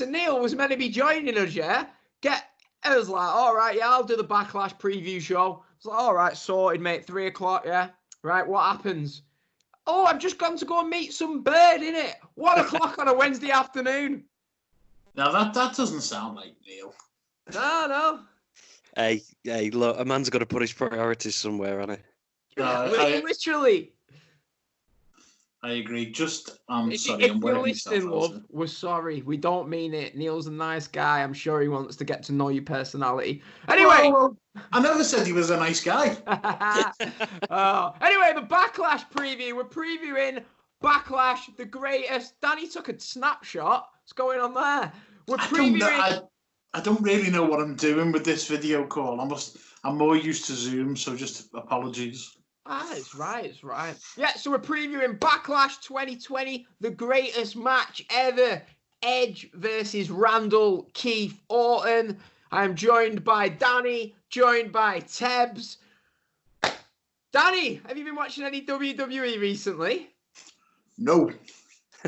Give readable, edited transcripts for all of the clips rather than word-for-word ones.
so Neil was meant to be joining us, yeah? I was like, all right, yeah, I'll do the Backlash preview show. I was like, all right, sorted, mate, 3 o'clock, yeah? Right, what happens? Oh, I've just gone to go and meet some bird, innit? 1 o'clock on a Wednesday afternoon. Now, that doesn't sound like Neil. No. Hey, look, a man's got to put his priorities somewhere, hasn't he? Literally. I agree. If you're listening, love, we're sorry. We don't mean it. Neil's a nice guy. I'm sure he wants to get to know your personality. Anyway. Well, I never said he was a nice guy. Anyway, the Backlash preview. We're previewing Backlash, the greatest. Danny took a snapshot. What's going on there? We're previewing... I don't really know what I'm doing with this video call. I'm more used to Zoom, so just apologies. It's right. Yeah, so we're previewing Backlash 2020, the greatest match ever. Edge versus Randall Keith Orton. I am joined by Danny, joined by Tebbs. Danny, have you been watching any WWE recently? No.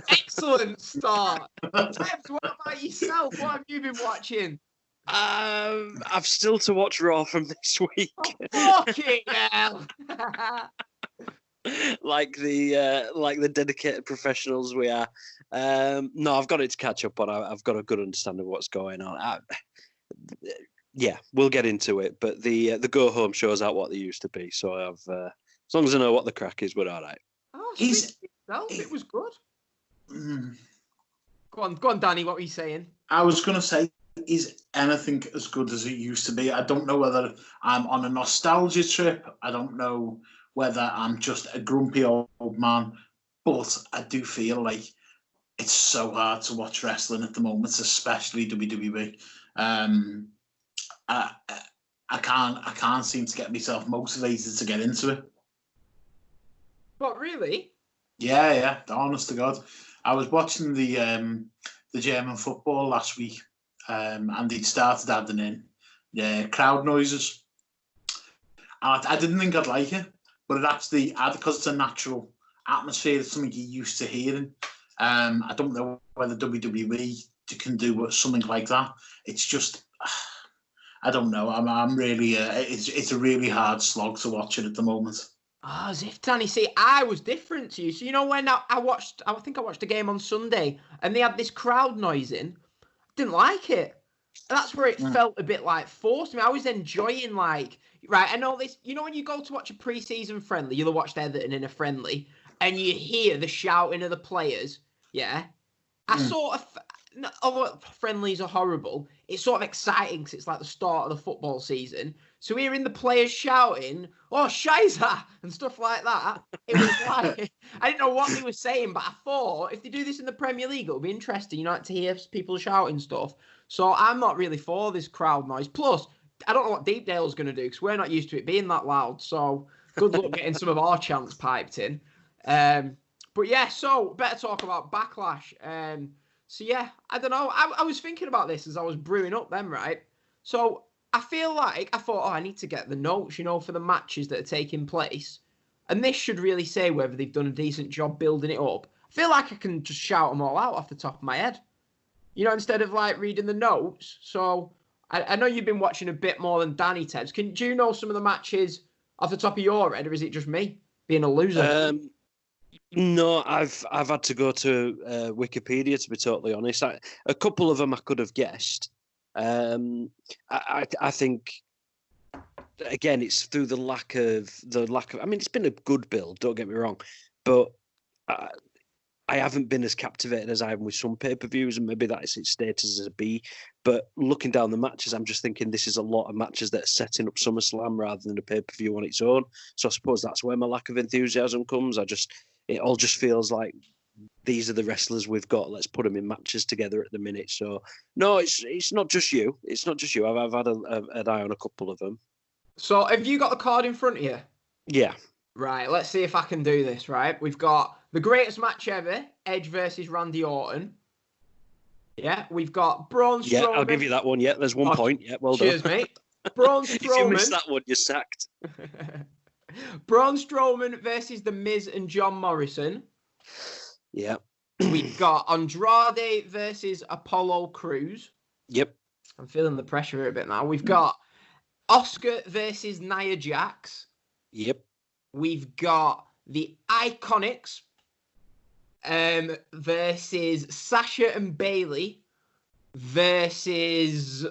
Excellent start. Tebbs, what about yourself? What have you been watching? I've still to watch Raw from this week. Oh, fucking hell. like the dedicated professionals we are. No, I've got it to catch up on. I've got a good understanding of what's going on. Yeah, we'll get into it. But the go home shows out what they used to be. So as long as I know what the crack is, we're all right. Oh, it was good. Go on, Danny. What were you saying? I was going to say, is anything as good as it used to be? I don't know whether I'm on a nostalgia trip. I don't know whether I'm just a grumpy old man. But I do feel like it's so hard to watch wrestling at the moment, especially WWE. I can't seem to get myself motivated to get into it. What, really? Yeah. Honest to God. I was watching the German football last week, and they started adding in crowd noises. I didn't think I'd like it, but it actually, because it's a natural atmosphere, it's something you're used to hearing. I don't know whether WWE can do something like that. It's just, I don't know. I'm really, it's a really hard slog to watch it at the moment. Oh, as if, Danny, see, I was different to you. So, you know, when I think I watched a game on Sunday and they had this crowd noise in, didn't like it. And that's where it felt a bit like forced me. I was enjoying, right, I know this, you know, when you go to watch a pre-season friendly, you'll watch Everton in a friendly, and you hear the shouting of the players, yeah? I sort of, although friendlies are horrible, it's sort of exciting because it's like the start of the football season. So hearing the players shouting, oh, Shiza, and stuff like that, it was like, I didn't know what they were saying, but I thought if they do this in the Premier League, it'll be interesting, you know, to hear people shouting stuff. So I'm not really for this crowd noise. Plus, I don't know what Deepdale's going to do because we're not used to it being that loud. So good luck getting some of our chants piped in. But yeah, so better talk about Backlash. So yeah, I don't know. I was thinking about this as I was brewing up them, right? So I feel like I thought, I need to get the notes, you know, for the matches that are taking place. And this should really say whether they've done a decent job building it up. I feel like I can just shout them all out off the top of my head, you know, instead of like reading the notes. So I know you've been watching a bit more than Danny, Tebbs. Do you know some of the matches off the top of your head, or is it just me being a loser? No, I've had to go to Wikipedia, to be totally honest. A couple of them I could have guessed. I think, again, it's through the lack of. I mean, it's been a good build. Don't get me wrong, but I haven't been as captivated as I am with some pay-per-views, and maybe that is its status as a B. But looking down the matches, I'm just thinking this is a lot of matches that are setting up SummerSlam rather than a pay-per-view on its own. So I suppose that's where my lack of enthusiasm comes. It all just feels like these are the wrestlers we've got. Let's put them in matches together at the minute. So no, it's not just you. It's not just you. I've had an eye on a couple of them. So have you got the card in front of you? Yeah. Right, let's see if I can do this, right? We've got the greatest match ever, Edge versus Randy Orton. Yeah, we've got Braun Strowman. Yeah, I'll give you that one. Yeah, there's 1 point. Yeah, well done. Cheers, mate. Braun Strowman. If you miss that one, you're sacked. Braun Strowman versus The Miz and John Morrison. Yeah. We've got Andrade versus Apollo Crews. Yep. I'm feeling the pressure here a bit now. We've got Oscar versus Nia Jax. Yep. We've got the Iconics versus Sasha and Bailey versus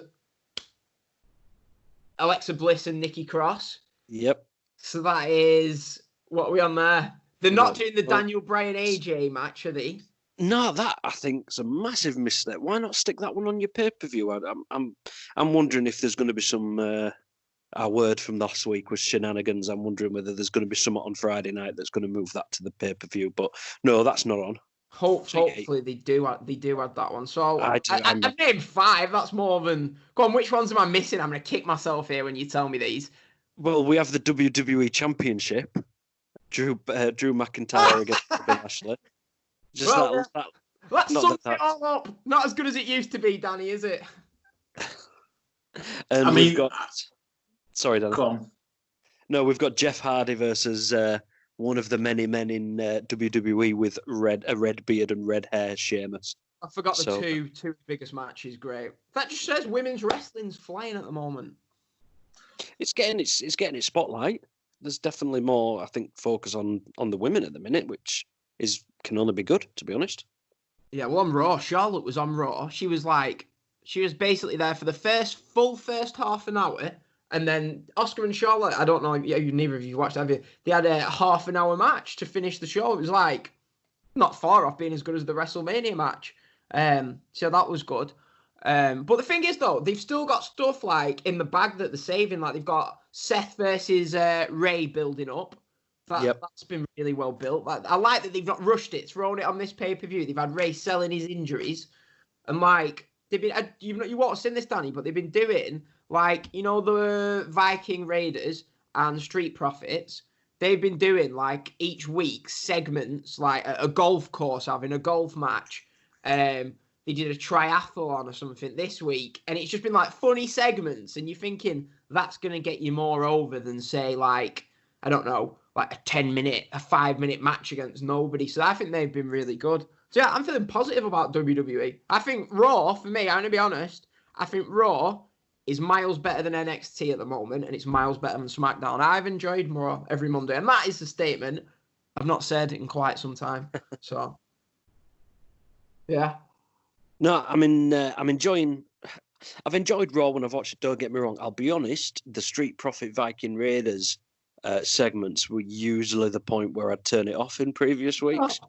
Alexa Bliss and Nikki Cross. Yep. So that is, what are we on there? They're not doing the Daniel Bryan AJ match, are they? No, that I think is a massive mistake. Why not stick that one on your pay-per-view? I'm wondering if there's going to be some. Our word from last week was shenanigans. I'm wondering whether there's going to be something on Friday night that's going to move that to the pay-per-view. But no, that's not on. Hopefully they do add that one. So I've named 5. That's more than. Go on, which ones am I missing? I'm going to kick myself here when you tell me these. Well, we have the WWE Championship. Drew McIntyre against Lashley. Let's sum it all up. Not as good as it used to be, Danny, is it? And we've got. Sorry, Danny. Go on. No, we've got Jeff Hardy versus one of the many men in WWE with a red beard and red hair, Sheamus. I forgot the two biggest matches. Great. That just says women's wrestling's flying at the moment. It's getting its spotlight. There's definitely more, I think, focus on the women at the minute, which can only be good, to be honest. Yeah, well, on Raw, Charlotte was on Raw. She was basically there for the first half an hour, and then Oscar and Charlotte, I don't know, neither of you watched, have you? They had a half an hour match to finish the show. It was not far off being as good as the WrestleMania match. So that was good. But the thing is, though, they've still got stuff in the bag that they're saving. They've got Seth versus Ray building up. That's been really well built. I like that they've not rushed it, thrown it on this pay-per-view. They've had Ray selling his injuries. And, they've been, you won't have seen this, Danny, but they've been doing, the Viking Raiders and Street Profits. They've been doing, each week, segments, a golf course having a golf match. They did a triathlon or something this week, and it's just been funny segments, and you're thinking that's going to get you more over than say I don't know, a 10-minute, a 5-minute match against nobody. So I think they've been really good. So yeah, I'm feeling positive about WWE. I think Raw, for me, I'm going to be honest, I think Raw is miles better than NXT at the moment, and it's miles better than SmackDown. I've enjoyed Raw every Monday, and that is the statement I've not said in quite some time. So, yeah. No, I'm enjoying. I've enjoyed Raw when I've watched it. Don't get me wrong. I'll be honest. The Street Profit Viking Raiders segments were usually the point where I'd turn it off in previous weeks.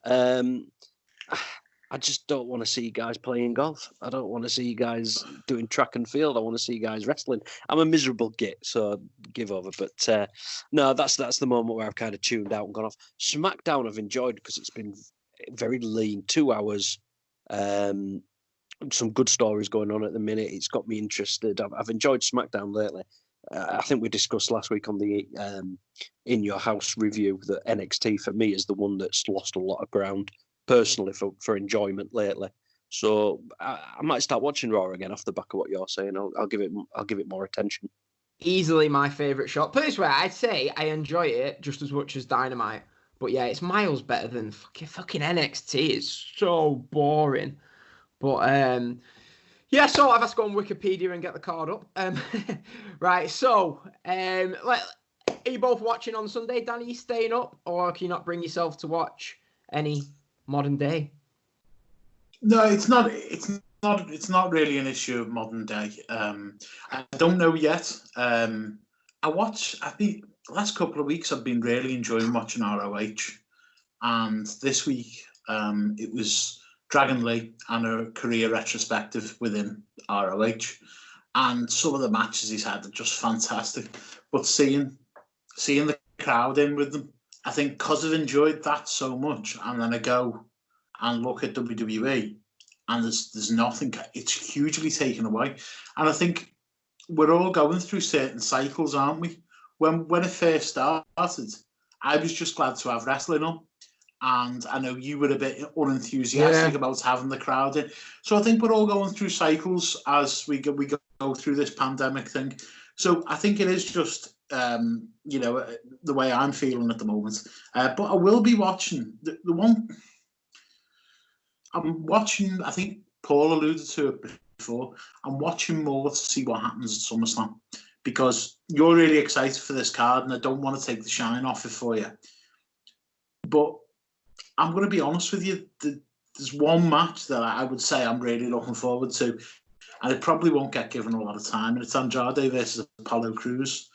I just don't want to see guys playing golf. I don't want to see guys doing track and field. I want to see guys wrestling. I'm a miserable git, so give over. But no, that's the moment where I've kind of tuned out and gone off. SmackDown I've enjoyed because it's been very lean, 2 hours. Some good stories going on at the minute. It's got me interested. I've enjoyed SmackDown lately. I think we discussed last week on the In Your House review that NXT for me is the one that's lost a lot of ground personally for enjoyment lately. So I might start watching Raw again off the back of what you're saying. I'll give it more attention. Easily my favourite show. Put it this way, I'd say I enjoy it just as much as Dynamite. But yeah, it's miles better than fucking NXT. It's so boring. But yeah, so I've had to go on Wikipedia and get the card up. Right, so are you both watching on Sunday, Danny? Are you staying up, or can you not bring yourself to watch any modern day? No, it's not. It's not really an issue of modern day. I don't know yet. I think the last couple of weeks I've been really enjoying watching ROH, and this week it was Dragon Lee and a career retrospective within ROH, and some of the matches he's had are just fantastic. But seeing the crowd in with them, I think because I've enjoyed that so much, and then I go and look at WWE, and there's nothing. It's hugely taken away, and I think we're all going through certain cycles, aren't we? When it first started, I was just glad to have wrestling on. And I know you were a bit unenthusiastic about having the crowd in. So I think we're all going through cycles as we go through this pandemic thing. So I think it is just, the way I'm feeling at the moment. But I will be watching the one. I'm watching. I think Paul alluded to it before. I'm watching more to see what happens at SummerSlam because you're really excited for this card, and I don't want to take the shine off it for you. But I'm going to be honest with you. There's one match that I would say I'm really looking forward to, and it probably won't get given a lot of time, and it's Andrade versus Apollo Crews.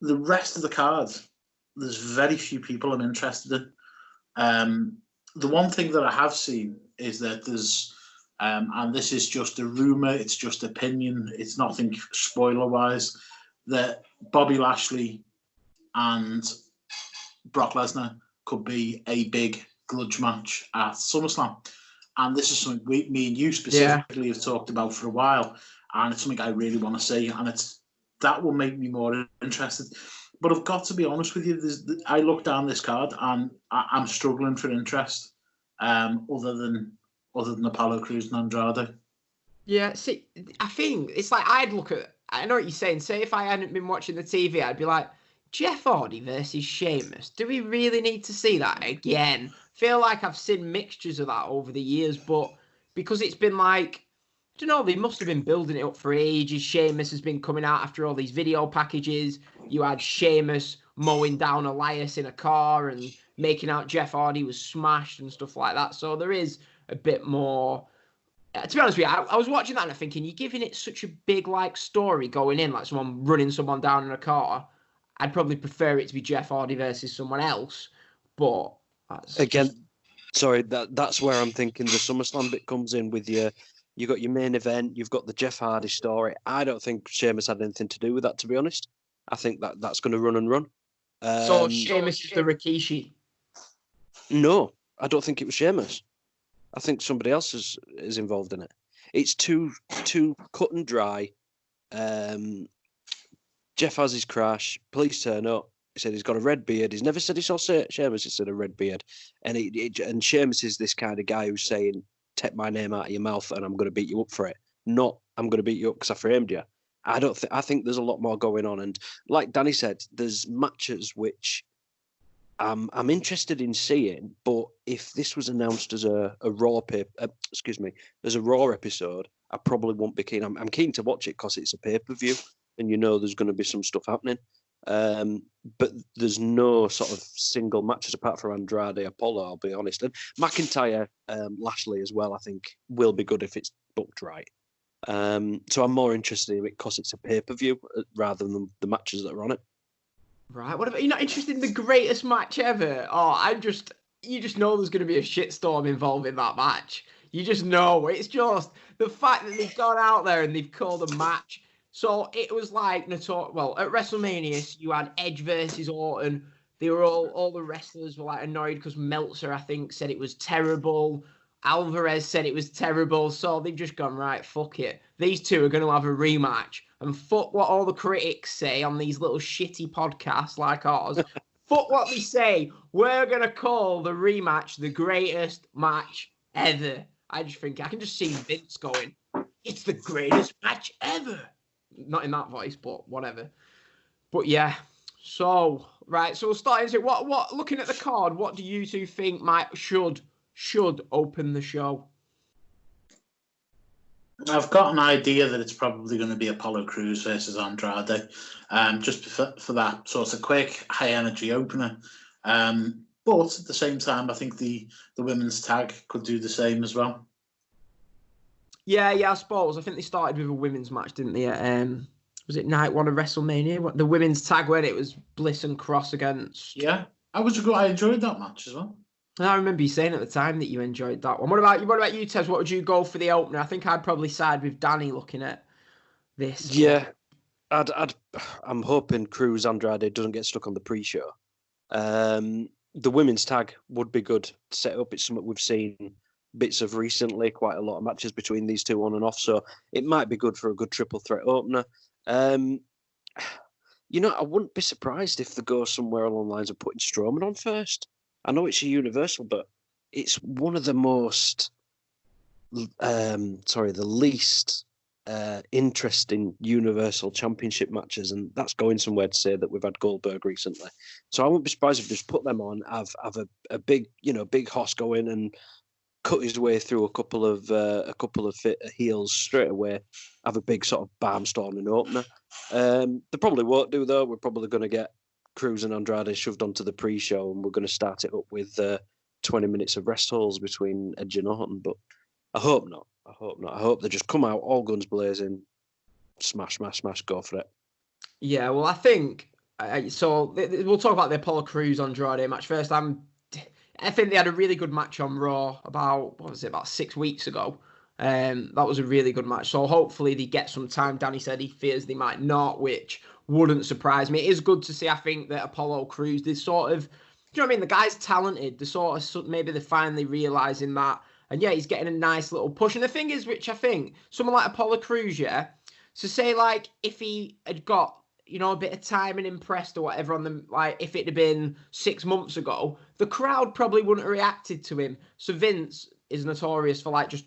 The rest of the card, there's very few people I'm interested in. The one thing that I have seen is that there's, and this is just a rumour, it's just opinion, it's nothing spoiler-wise, that Bobby Lashley and Brock Lesnar could be a big grudge match at SummerSlam. And this is something me and you specifically have talked about for a while, and it's something I really want to see, and that will make me more interested. But I've got to be honest with you, I look down this card and I'm struggling for interest, other than Apollo Crews and Andrade. Yeah, see, I think it's like I know what you're saying. Say if I hadn't been watching the TV, I'd be like, Jeff Hardy versus Sheamus. Do we really need to see that again? Feel like I've seen mixtures of that over the years, but because it's been like, I don't know, they must have been building it up for ages. Sheamus has been coming out after all these video packages. You had Sheamus mowing down Elias in a car and making out Jeff Hardy was smashed and stuff like that. So there is a bit more. To be honest with you, I was watching that and I'm thinking, you're giving it such a big like story going in, like someone running someone down in a car. I'd probably prefer it to be Jeff Hardy versus someone else. But sorry, that's where I'm thinking the SummerSlam bit comes in with you got your main event, you've got the Jeff Hardy story. I don't think Sheamus had anything to do with that, to be honest. I think that's going to run and run. So Sheamus is the Rikishi? No, I don't think it was Sheamus. I think somebody else is involved in it. It's too cut and dry. Jeff has his crash. Police turn up. He said he's got a red beard. He's never said he saw Sheamus. He said a red beard. And and Sheamus is this kind of guy who's saying, take my name out of your mouth and I'm going to beat you up for it. Not, I'm going to beat you up because I framed you. I think there's a lot more going on. And like Danny said, there's matches which I'm interested in seeing, but if this was announced as a Raw as a Raw episode, I probably won't be keen. I'm keen to watch it because it's a pay-per-view and there's going to be some stuff happening. But there's no sort of single matches apart from Andrade, Apollo, I'll be honest. And McIntyre, Lashley as well, I think will be good if it's booked right. So I'm more interested in it because it's a pay-per-view rather than the matches that are on it. Right. What about, you're not interested in the greatest match ever? Oh, you just know there's going to be a shitstorm involving that match. You just know. It's just the fact that they've gone out there and they've called a match. So it was like, at WrestleMania, you had Edge versus Orton. They were all the wrestlers were like annoyed because Meltzer, I think, said it was terrible. Alvarez said it was terrible. So they've just gone, right, fuck it. These two are going to have a rematch. And fuck what all the critics say on these little shitty podcasts like ours. Fuck what they say. We're going to call the rematch the greatest match ever. I just think I can just see Vince going, it's the greatest match ever. Not in that voice, but whatever. But yeah. So, right. So we'll start into what looking at the card, what do you two think should open the show? I've got an idea that it's probably going to be Apollo Crews versus Andrade, just for that sort of quick, high-energy opener. But at the same time, I think the women's tag could do the same as well. Yeah, I suppose. I think they started with a women's match, didn't they? Was it night one of WrestleMania? The women's tag when it was Bliss and Cross against... Yeah, I enjoyed that match as well. I remember you saying at the time that you enjoyed that one. What about you, Tebbs? What would you go for the opener? I think I'd probably side with Danny looking at this. Yeah, I'm hoping Crews Andrade doesn't get stuck on the pre-show. The women's tag would be good to set up. It's something we've seen bits of recently, quite a lot of matches between these two on and off. So it might be good for a good triple threat opener. I wouldn't be surprised if they go somewhere along the lines of putting Strowman on first. I know it's a Universal, but it's one of the most, the least interesting Universal Championship matches, and that's going somewhere to say that we've had Goldberg recently. So I wouldn't be surprised if they just put them on, have a big, big hoss going and cut his way through a couple of heels straight away, have a big sort of barnstorming opener. They probably won't do though. We're probably going to get Cruz and Andrade shoved onto the pre-show, and we're going to start it up with 20 minutes of rest holds between Edge and Orton. But I hope not. I hope they just come out all guns blazing, smash, go for it. Yeah, well, I think so. We'll talk about the Apollo Crews Andrade match first. I think they had a really good match on Raw about 6 weeks ago. That was a really good match. So hopefully they get some time. Danny said he fears they might not, which wouldn't surprise me. It is good to see, I think, that Apollo Crews, they sort of, you know what I mean? The guy's talented. Maybe they're finally realising that. And yeah, he's getting a nice little push. And the thing is, which I think, someone like Apollo Crews, yeah, so say like if he had got, you know, a bit of time and impressed or whatever on them, like if it had been 6 months ago, the crowd probably wouldn't have reacted to him. So Vince is notorious for like just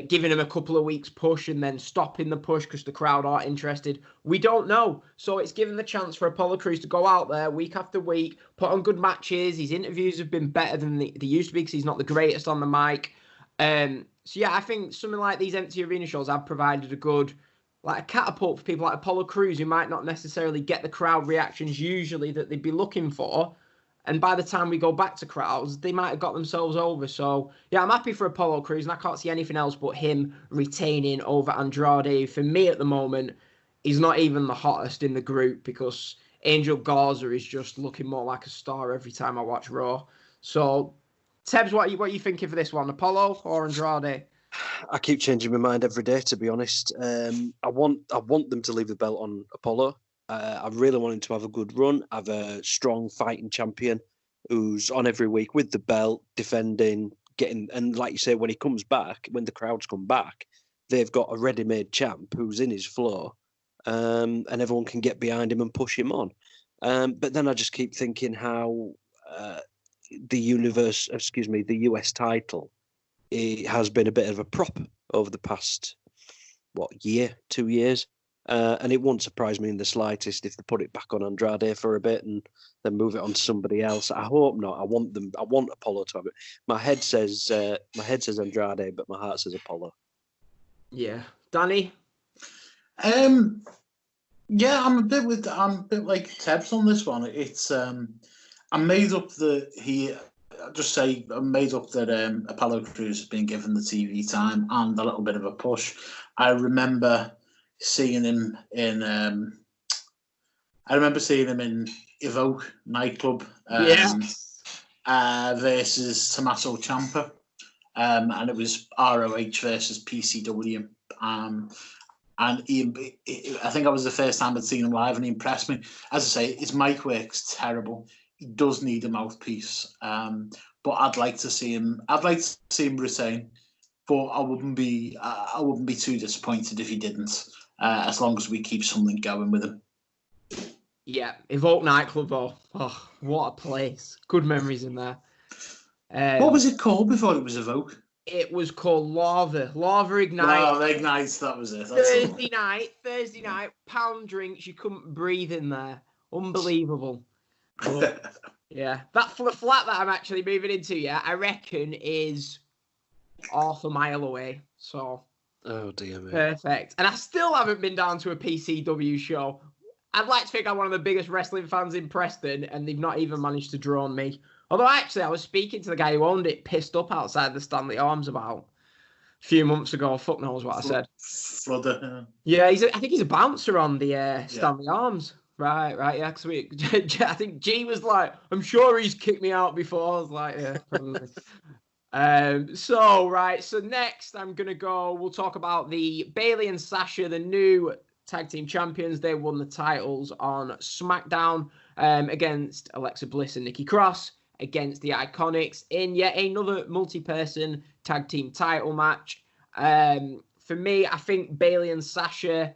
giving him a couple of weeks push and then stopping the push because the crowd aren't interested. We don't know. So it's given the chance for Apollo Crews to go out there week after week, put on good matches. His interviews have been better than they used to be because he's not the greatest on the mic. So yeah, I think something like these empty arena shows have provided a catapult for people like Apollo Crews who might not necessarily get the crowd reactions usually that they'd be looking for. And by the time we go back to crowds, they might have got themselves over. So, yeah, I'm happy for Apollo Crews, and I can't see anything else but him retaining over Andrade. For me at the moment, he's not even the hottest in the group because Angel Garza is just looking more like a star every time I watch Raw. So, Tebbs, what are you thinking for this one, Apollo or Andrade? I keep changing my mind every day, to be honest. I want them to leave the belt on Apollo. I really want him to have a good run, have a strong fighting champion who's on every week with the belt, defending, getting, and like you say, when he comes back, when the crowds come back, they've got a ready-made champ who's in his flow, and everyone can get behind him and push him on. But then I just keep thinking how the US title, it has been a bit of a prop over the past, 2 years. And it won't surprise me in the slightest if they put it back on Andrade for a bit and then move it on to somebody else. I hope not. I want Apollo to have it. My head says Andrade, but my heart says Apollo. Yeah, Danny. Yeah, I'm a bit like Tebbs on this one. It's I made up that Apollo Crews has been given the TV time and a little bit of a push. I remember seeing him in Evoke nightclub versus Tommaso Ciampa, and it was ROH versus PCW. And I think that was the first time I'd seen him live, and he impressed me. As I say, his mic work's terrible. He does need a mouthpiece, but I'd like to see him. I'd like to see him retain, but I wouldn't be too disappointed if he didn't. As long as we keep something going with him. Yeah, Evoke nightclub though. Oh, what a place! Good memories in there. What was it called before it was Evoke? It was called Lava Ignite. Lava Ignite, that was it. Thursday night, pound drinks. You couldn't breathe in there. Unbelievable. But, yeah, that flat that I'm actually moving into, I reckon is half a mile away. So. Oh dear me. Perfect. And I still haven't been down to a PCW show. I'd like to think I'm one of the biggest wrestling fans in Preston, and they've not even managed to draw on me. Although actually, I was speaking to the guy who owned it, pissed up outside the Stanley Arms about a few months ago. Fuck knows what I said. Fludder. Yeah, I think he's a bouncer on the Stanley Arms. Right, yeah. Cause I think G was like, I'm sure he's kicked me out before. I was like, yeah, probably. So next we'll talk about the Bayley and Sasha, the new tag team champions. They won the titles on SmackDown against Alexa Bliss and Nikki Cross, against the Iconics in yet another multi-person tag team title match. For me, I think Bayley and Sasha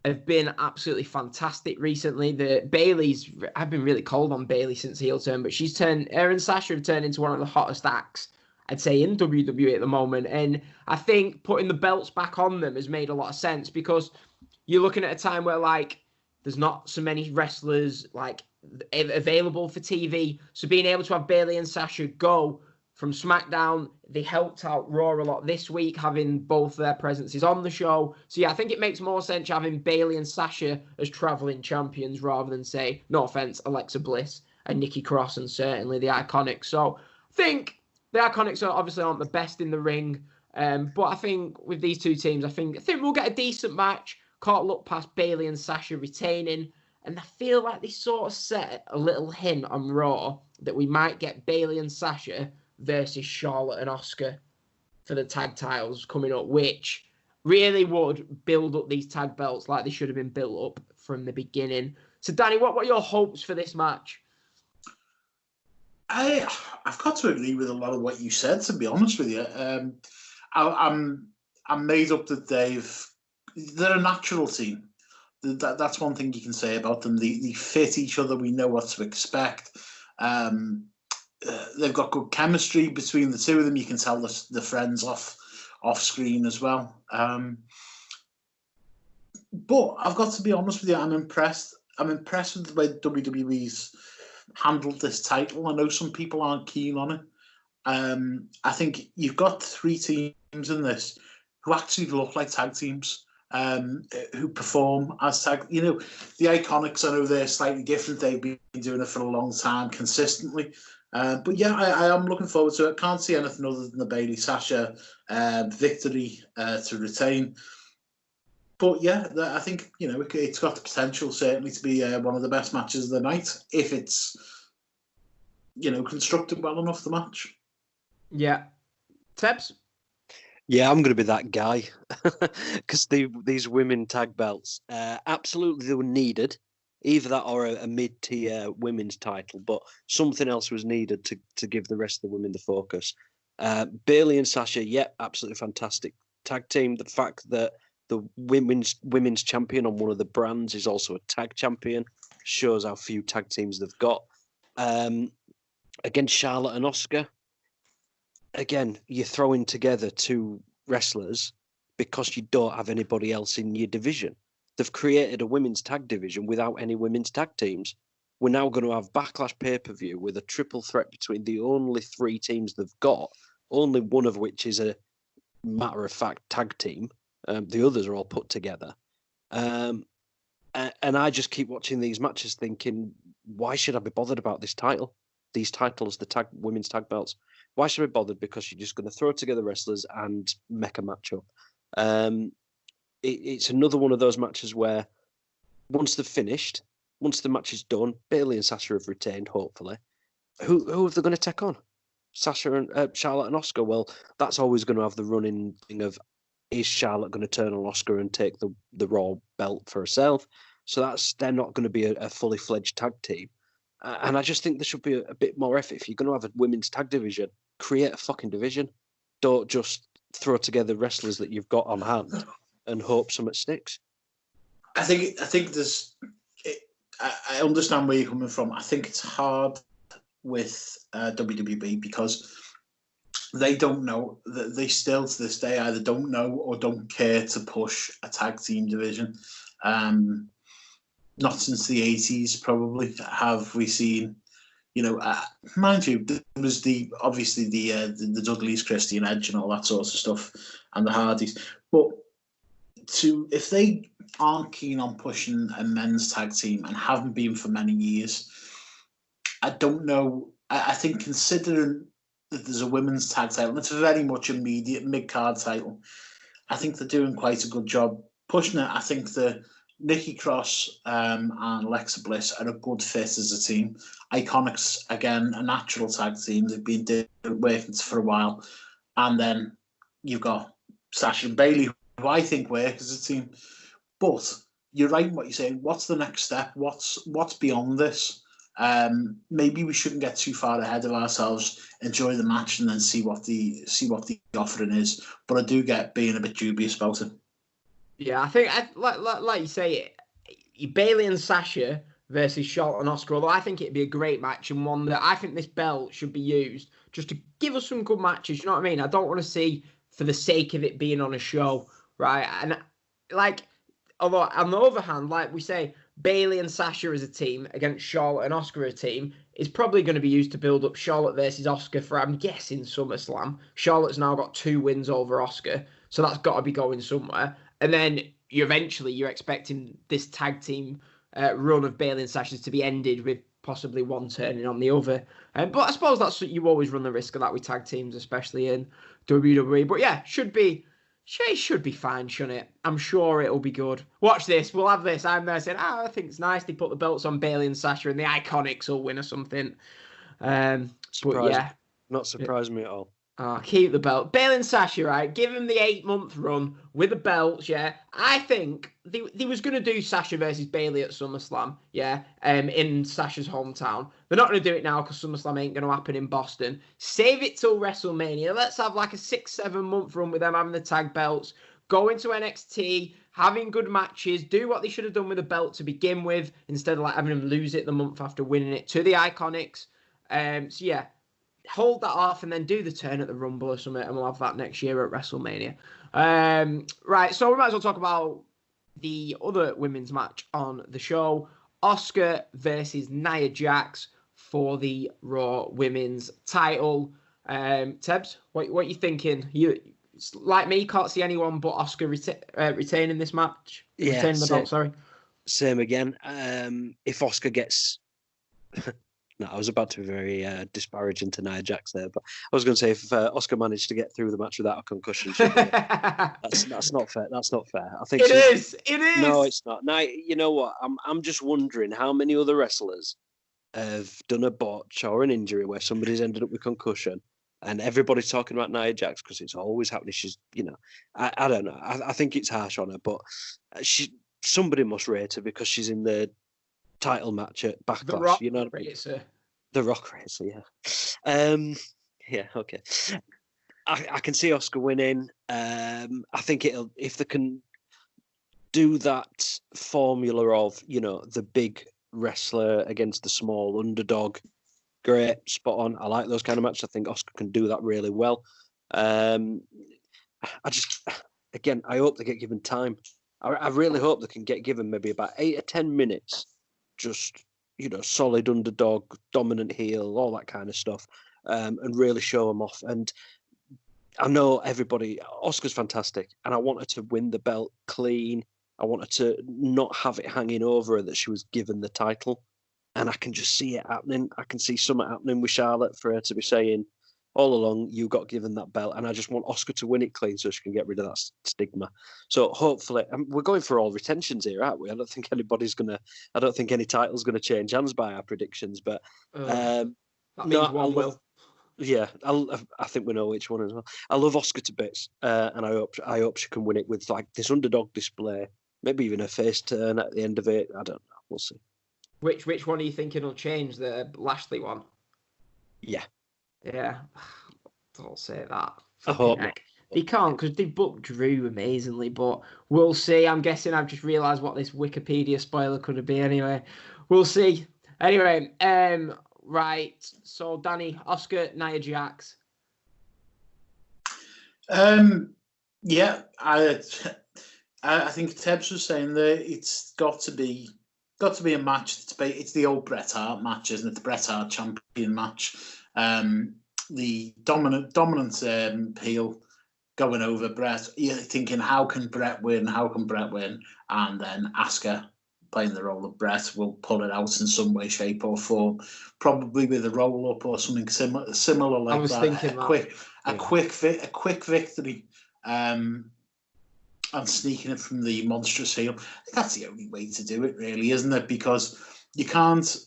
have been absolutely fantastic recently. I've been really cold on Bayley since heel turn, but her and Sasha have turned into one of the hottest acts, I'd say, in WWE at the moment. And I think putting the belts back on them has made a lot of sense because you're looking at a time where, like, there's not so many wrestlers, like, available for TV. So being able to have Bayley and Sasha go from SmackDown. They helped out Raw a lot this week, having both their presences on the show. So yeah, I think it makes more sense having Bayley and Sasha as traveling champions rather than, say, no offense, Alexa Bliss and Nikki Cross and certainly the Iconics. So I think the Iconics obviously aren't the best in the ring, but I think with these two teams, I think we'll get a decent match. Can't look past Bayley and Sasha retaining. And I feel like they sort of set a little hint on Raw that we might get Bayley and Sasha versus Charlotte and Asuka for the tag titles coming up, which really would build up these tag belts like they should have been built up from the beginning. So, Danny, what are your hopes for this match? I've got to agree with a lot of what you said, to be honest with you. I'm made up that they're a natural team. That's one thing you can say about them. They fit each other. We know what to expect. They've got good chemistry between the two of them. You can tell the friends off screen as well. But I've got to be honest with you. I'm impressed. I'm impressed with the way WWE's handled this title. I know some people aren't keen on it. I think you've got 3 teams in this who actually look like tag teams. Who perform as tag, the Iconics. I know they're slightly different. They've been doing it for a long time consistently. But yeah, I am looking forward to it. Can't see anything other than the Bayley Sasha victory to retain. But yeah, I think it's got the potential certainly to be one of the best matches of the night if it's constructed well enough. The match. Yeah, Tebbs. Yeah, I'm going to be that guy because these women tag belts, absolutely they were needed, either that or a mid-tier women's title, but something else was needed to give the rest of the women the focus. Bayley and Sasha, yeah, absolutely fantastic tag team. The fact that the women's champion on one of the brands is also a tag champion shows how few tag teams they've got. Against Charlotte and Asuka, again, you're throwing together 2 wrestlers because you don't have anybody else in your division. They've created a women's tag division without any women's tag teams. We're now going to have Backlash pay-per-view with a triple threat between the only 3 teams they've got, only one of which is a matter-of-fact tag team. The others are all put together. And I just keep watching these matches thinking, why should I be bothered about this title? These titles, the women's tag belts. Why should I be bothered? Because you're just going to throw together wrestlers and make a matchup. It's another one of those matches where once they've finished, once the match is done, Bayley and Sasha have retained, hopefully. Who are they going to take on? Sasha and Charlotte and Asuka? Well, that's always going to have the running thing of, is Charlotte going to turn on Asuka and take the Raw belt for herself? So they're not going to be a fully fledged tag team. And I just think there should be a bit more effort. If you're going to have a women's tag division, create a fucking division. Don't just throw together wrestlers that you've got on hand and hope something sticks. I think there's. I understand where you're coming from. I think it's hard with WWE because they don't know. They still to this day either don't know or don't care to push a tag team division. Not since the 80s, probably, have we seen, mind you, there was the Dudleys, Christy and Edge and all that sort of stuff, and the Hardys. But if they aren't keen on pushing a men's tag team and haven't been for many years, I don't know. I think considering that there's a women's tag title, and it's very much a mid-card title, I think they're doing quite a good job pushing it. I think the Nikki Cross and Alexa Bliss are a good fit as a team. Iconics, again, a natural tag team. They've been working for a while. And then you've got Sasha and Bayley, who I think work as a team. But you're right in what you're saying. What's the next step? What's beyond this? Maybe we shouldn't get too far ahead of ourselves, enjoy the match, and then see what the offering is. But I do get being a bit dubious about it. Yeah, I think, like you say, Bayley and Sasha versus Charlotte and Asuka, although I think it'd be a great match and one that I think this belt should be used just to give us some good matches, you know what I mean? I don't want to see for the sake of it being on a show, right? And, although on the other hand, like we say, Bayley and Sasha as a team against Charlotte and Asuka as a team is probably going to be used to build up Charlotte versus Asuka for, I'm guessing, SummerSlam. Charlotte's now got 2 wins over Asuka, so that's got to be going somewhere. And then you're expecting this tag team run of Bayley and Sasha to be ended with possibly one turning on the other. But I suppose that's you always run the risk of that with tag teams, especially in WWE. But yeah, should be fine, shouldn't it? I'm sure it'll be good. Watch this. We'll have this. I'm there saying, I think it's nice. They put the belts on Bayley and Sasha and the Iconics will win or something. But yeah. Not surprised me at all. Keep the belt. Bayley and Sasha, right? Give them the 8-month run with the belts, yeah. I think they was going to do Sasha versus Bayley at SummerSlam, yeah, in Sasha's hometown. They're not going to do it now because SummerSlam ain't going to happen in Boston. Save it till WrestleMania. Let's have like a 6-7 month run with them having the tag belts, go into NXT, having good matches, do what they should have done with the belt to begin with, instead of like having them lose it the month after winning it to the Iconics. So yeah. Hold that off and then do the turn at the Rumble or something, and we'll have that next year at WrestleMania. Right, so we might as well talk about the other women's match on the show. Asuka versus Nia Jax for the Raw Women's title. Tebbs, what you thinking? You, like me, can't see anyone but Asuka retaining this match. Yeah, retaining the belt, sorry. Same again. If Asuka gets... No, I was about to be very disparaging to Nia Jax there, but I was going to say if Asuka managed to get through the match without a concussion, that's not fair. That's not fair. I think it is. No, it's not. Now, you know what? I'm just wondering how many other wrestlers have done a botch or an injury where somebody's ended up with concussion, and everybody's talking about Nia Jax because it's always happening. She's, I don't know. I think it's harsh on her, but somebody must rate her because she's in the title match at Backlash. The Rock Racer. The Rock Racer, yeah. Yeah, okay. I can see Asuka winning. I think if they can do that formula of, the big wrestler against the small underdog, great, spot on. I like those kind of matches. I think Asuka can do that really well. I hope they get given time. I really hope they can get given maybe about 8 or 10 minutes. Just, solid underdog, dominant heel, all that kind of stuff, and really show them off. And I know Asuka's fantastic, and I want her to win the belt clean. I want her to not have it hanging over her that she was given the title. And I can just see it happening. I can see something happening with Charlotte for her to be saying, all along, you got given that belt, and I just want Asuka to win it clean so she can get rid of that stigma. So hopefully, we're going for all retentions here, aren't we? I don't think any title's going to change hands by our predictions, but that means one will. Yeah, I think we know which one as well. I love Asuka to bits, and I hope she can win it with like this underdog display, maybe even a face turn at the end of it. I don't know. We'll see. Which one are you thinking will change? The Lashley one? Yeah. Yeah, don't say that. I hope not. They can't because they booked Drew amazingly, but we'll see. I'm guessing I've just realised what this Wikipedia spoiler could be anyway. We'll see. Anyway, right. So, Danny, Asuka, Nia Jax. Yeah, I think Tebbs was saying that it's got to be a match. It's the old Bret Hart match, isn't it? The Bret Hart champion match. The dominant heel going over Bret. You're thinking, how can Bret win? And then Asuka playing the role of Bret will pull it out in some way, shape, or form. Probably with a roll up or something similar like that. I was thinking a quick victory. And sneaking it from the monstrous heel. That's the only way to do it, really, isn't it? Because you can't say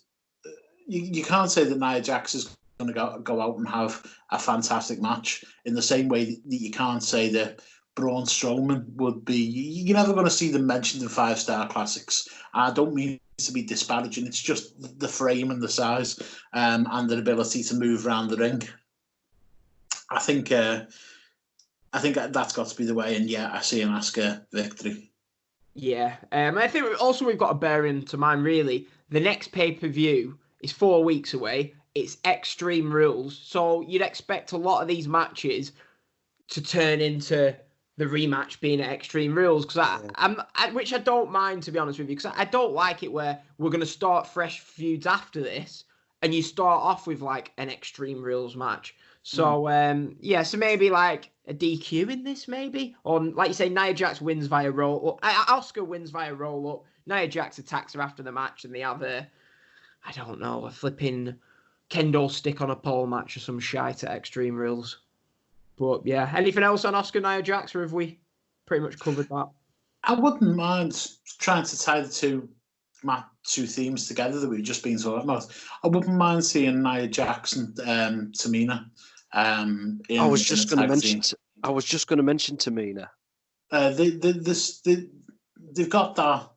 that Nia Jax is going to go out and have a fantastic match in the same way that you can't say that Braun Strowman would be. You're never going to see them mentioned in 5-star classics. I don't mean to be disparaging. It's just the frame and the size and the ability to move around the ring. I think that's got to be the way. And yeah, I see an Asuka victory. Yeah, I think also we've got to bear into mind really the next pay-per-view is 4 weeks away. It's Extreme Rules, so you'd expect a lot of these matches to turn into the rematch being at Extreme Rules, because which I don't mind, to be honest with you, because I don't like it where we're going to start fresh feuds after this and you start off with like an Extreme Rules match. So so maybe like a DQ in this, maybe, or like you say, Nia Jax wins via roll up. Asuka wins via roll up. Nia Jax attacks her after the match, and they have a flipping kendo stick on a pole match or some shite at Extreme Rules. But yeah, anything else on Asuka Nia Jax, or have we pretty much covered that? I wouldn't mind trying to tie the two themes together that we've just been talking about. I wouldn't mind seeing Nia Jax and Tamina. I was just going to mention Tamina. They've got that.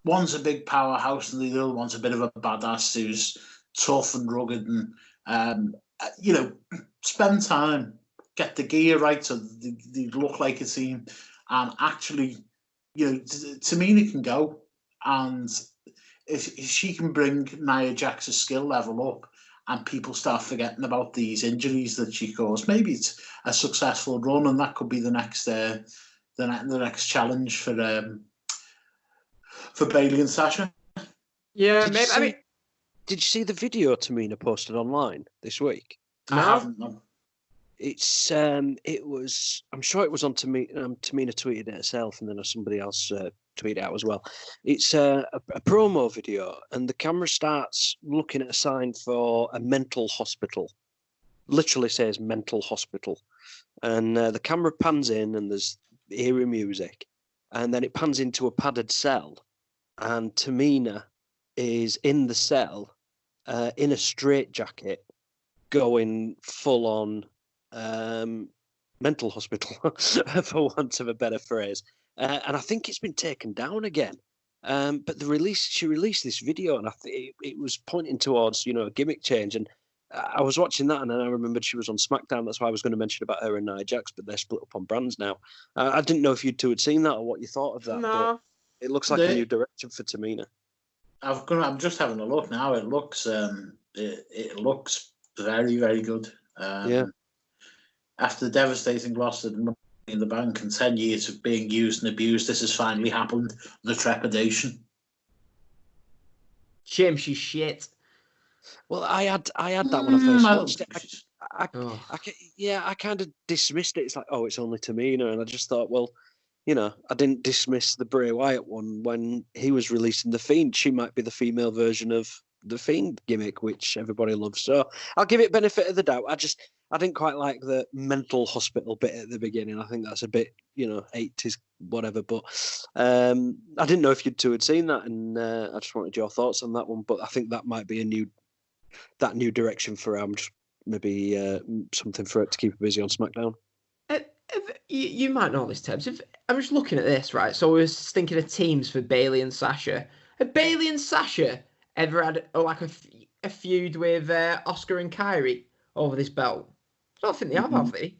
One's a big powerhouse, and the other one's a bit of a badass who's tough and rugged, and spend time, get the gear right so they look like a team, and actually, Tamina can go, and if she can bring Nia Jax's skill level up, and people start forgetting about these injuries that she caused, maybe it's a successful run, and that could be the next challenge for Bayley and Sasha. Yeah, did you see the video Tamina posted online this week? No. I haven't. No. It was. I'm sure it was on Tamina. Tamina tweeted it herself, and then somebody else tweeted it out as well. It's a promo video, and the camera starts looking at a sign for a mental hospital. Literally says mental hospital, and the camera pans in, and there's eerie music, and then it pans into a padded cell, and Tamina is in the cell, in a straitjacket, going full on. Mental hospital, for want of a better phrase, and I think it's been taken down again. But she released this video, and I think it was pointing towards a gimmick change. And I was watching that, and then I remembered she was on SmackDown. That's why I was going to mention about her and Nia Jax, but they're split up on brands now. I didn't know if you two had seen that or what you thought of that. No, but it looks like a new direction for Tamina. I'm just having a look now. It looks very, very good. Yeah. After the devastating loss of Money in the Bank and 10 years of being used and abused, this has finally happened. The trepidation. Shame she's shit. Well, I had that when I first watched it. I kind of dismissed it. It's like, it's only Tamina, and I just thought, well, I didn't dismiss the Bray Wyatt one when he was releasing The Fiend. She might be the female version of the Fiend gimmick, which everybody loves. So I'll give it benefit of the doubt. I didn't quite like the mental hospital bit at the beginning. I think that's a bit, 80s, whatever. But I didn't know if you two had seen that, and I just wanted your thoughts on that one. But I think that might be a new direction for her. Just maybe something for it to keep her busy on SmackDown. You might know this, Tebbs. I'm just looking at this, right? So we were thinking of teams for Bayley and Sasha. Have Bayley and Sasha ever had a feud with Oscar and Kyrie over this belt? I don't think they have they?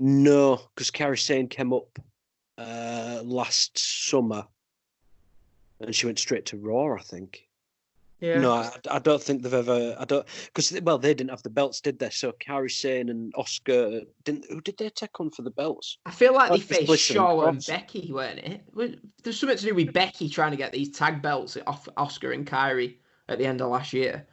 No, because Kairi Sane came up last summer, and she went straight to Raw, I think. Yeah. No, I don't think they've ever. Because they didn't have the belts, did they? So Kairi Sane and Oscar didn't. Who did they take on for the belts? I feel like they faced Shaw and Becky, weren't it? There's something to do with Becky trying to get these tag belts off Oscar and Kyrie at the end of last year,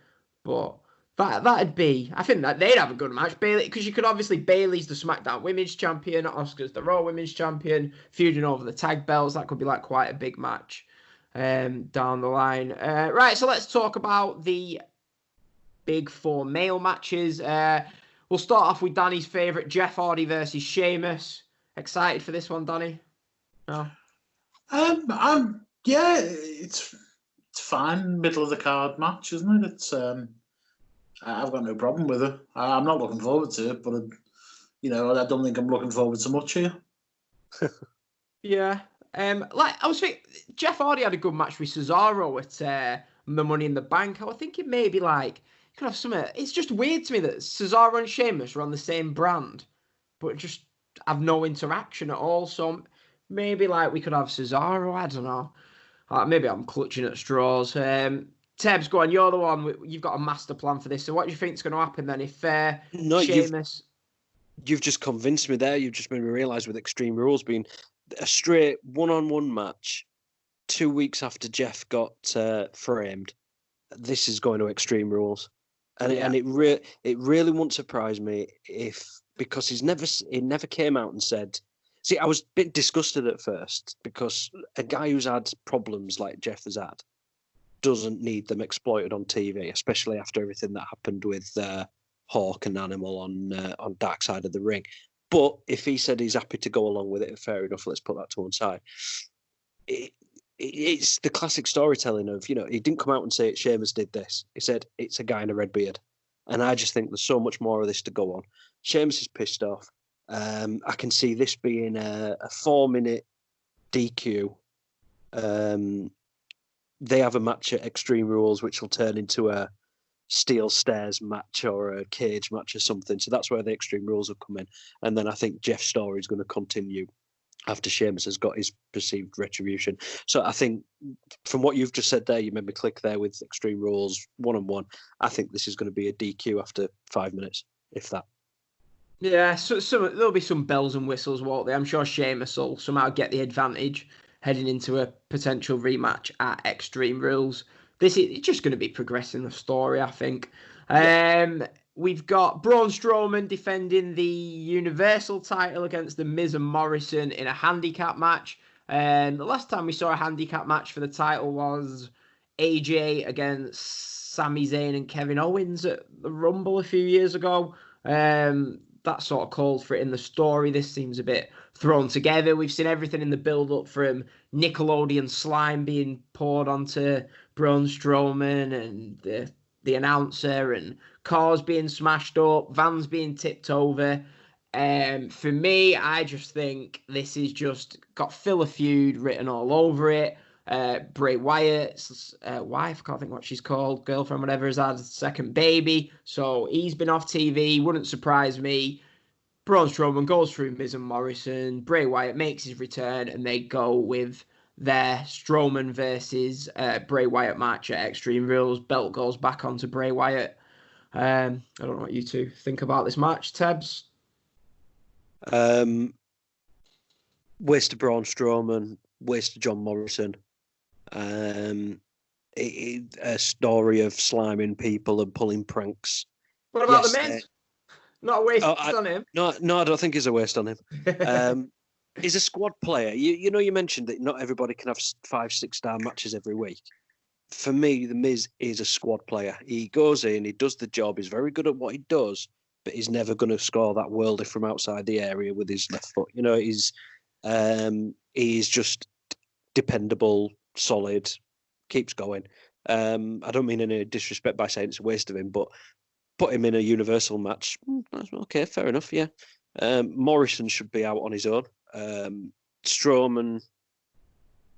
but that'd be. I think that they'd have a good match, Bayley, because you could obviously Bayley's the SmackDown Women's Champion, Oscar's the Raw Women's Champion, feuding over the tag belts. That could be like quite a big match down the line. Right, so let's talk about the big four male matches. We'll start off with Danny's favourite, Jeff Hardy versus Sheamus. Excited for this one, Danny? No. It's fine, middle of the card match, isn't it? It's I've got no problem with it. I'm not looking forward to it, but I don't think I'm looking forward to much here. Yeah. I was thinking, Jeff Hardy had a good match with Cesaro at the Money in the Bank. I was thinking maybe you could have some. It's just weird to me that Cesaro and Sheamus are on the same brand, but just have no interaction at all. So maybe we could have Cesaro. I don't know. Maybe I'm clutching at straws. Tebbs, go on. You're the one. You've got a master plan for this. So what do you think is going to happen then if Sheamus... You've just convinced me there. You've just made me realise with Extreme Rules being a straight one-on-one match 2 weeks after Jeff got framed, this is going to Extreme Rules. And it really won't surprise me because he never came out and said. See, I was a bit disgusted at first because a guy who's had problems like Jeff has had doesn't need them exploited on TV, especially after everything that happened with Hawk and Animal on Dark Side of the Ring. But if he said he's happy to go along with it, fair enough. Let's put that to one side. It's the classic storytelling of, he didn't come out and say Sheamus did this. He said it's a guy in a red beard. And I just think there's so much more of this to go on. Sheamus is pissed off. I can see this being a 4-minute DQ. They have a match at Extreme Rules, which will turn into a steel stairs match or a cage match or something. So that's where the Extreme Rules will come in. And then I think Jeff's story is going to continue after Sheamus has got his perceived retribution. So I think from what you've just said there, you made me click there with Extreme Rules one-on-one. I think this is going to be a DQ after 5 minutes, if that. Yeah, so there'll be some bells and whistles, won't there? I'm sure Sheamus will somehow get the advantage heading into a potential rematch at Extreme Rules. This is just going to be progressing the story, I think. We've got Braun Strowman defending the Universal title against the Miz and Morrison in a handicap match. The last time we saw a handicap match for the title was AJ against Sami Zayn and Kevin Owens at the Rumble a few years ago. That sort of called for it in the story. This seems a bit thrown together. We've seen everything in the build-up from Nickelodeon slime being poured onto Braun Strowman and the announcer and cars being smashed up, vans being tipped over. For me, I just think this is just got filler feud written all over it. Bray Wyatt's wife, I can't think what she's called, girlfriend, whatever, has had a second baby. So he's been off TV. Wouldn't surprise me. Braun Strowman goes through Miz and Morrison. Bray Wyatt makes his return and they go with their Strowman versus Bray Wyatt match at Extreme Rules. Belt goes back onto Bray Wyatt. I don't know what you two think about this match, Tebbs. Waste of Braun Strowman, waste of John Morrison. A story of sliming people and pulling pranks. What about the Miz? Not a waste on him. No, I don't think he's a waste on him. He's a squad player. You mentioned that not everybody can have 5-6 star matches every week. For me, the Miz is a squad player. He goes in, he does the job. He's very good at what he does, but he's never going to score that worldie from outside the area with his left foot. He's just dependable, solid, keeps going. I don't mean any disrespect by saying it's a waste of him, but put him in a Universal match. Okay, fair enough, yeah. Morrison should be out on his own. Strowman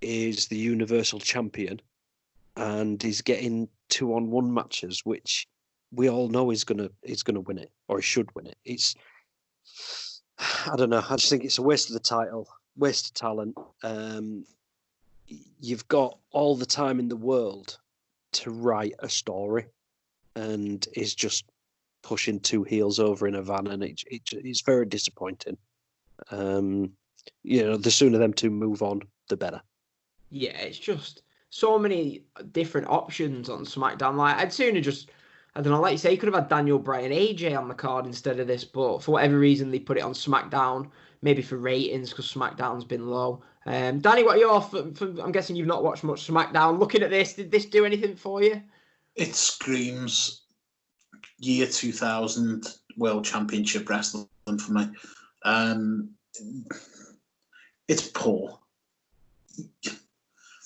is the Universal Champion and he's getting 2-on-1 matches, which we all know he's gonna win it, or he should win it. I don't know. I just think it's a waste of the title, waste of talent. You've got all the time in the world to write a story, and is just pushing 2 heels over in a van, and it's very disappointing. The sooner them two move on, the better. Yeah, it's just so many different options on SmackDown. Like, I'd sooner just, I don't know, like you say, you could have had Daniel Bryan AJ on the card instead of this, but for whatever reason, they put it on SmackDown, maybe for ratings, because SmackDown's been low. Danny, what are your, I'm guessing you've not watched much SmackDown. Looking at this, did this do anything for you? It screams year 2000 World Championship Wrestling for me. It's poor.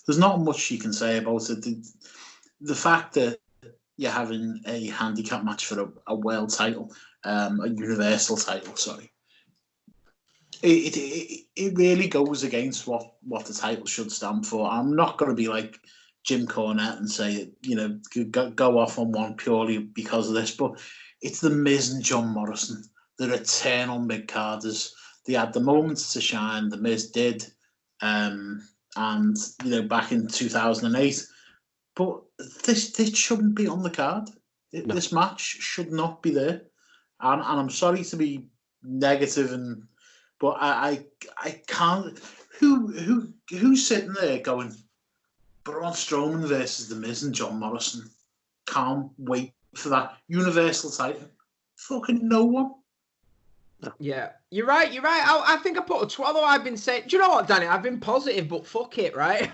There's not much you can say about it. The fact that you're having a handicap match for a world title, a universal title, sorry. It really goes against what the title should stand for. I'm not going to be like Jim Cornette and say, go off on one purely because of this, but it's the Miz and John Morrison. They're eternal mid-carders. They had the moments to shine. The Miz did, and back in 2008. But this shouldn't be on the card. No. This match should not be there. And I'm sorry to be negative, but I can't. Who's sitting there going, Braun Strowman versus The Miz and John Morrison? Can't wait for that Universal title. Fucking no one. No. Yeah, you're right. I think I put a tweet. Although I've been saying, do you know what, Danny? I've been positive, but fuck it, right?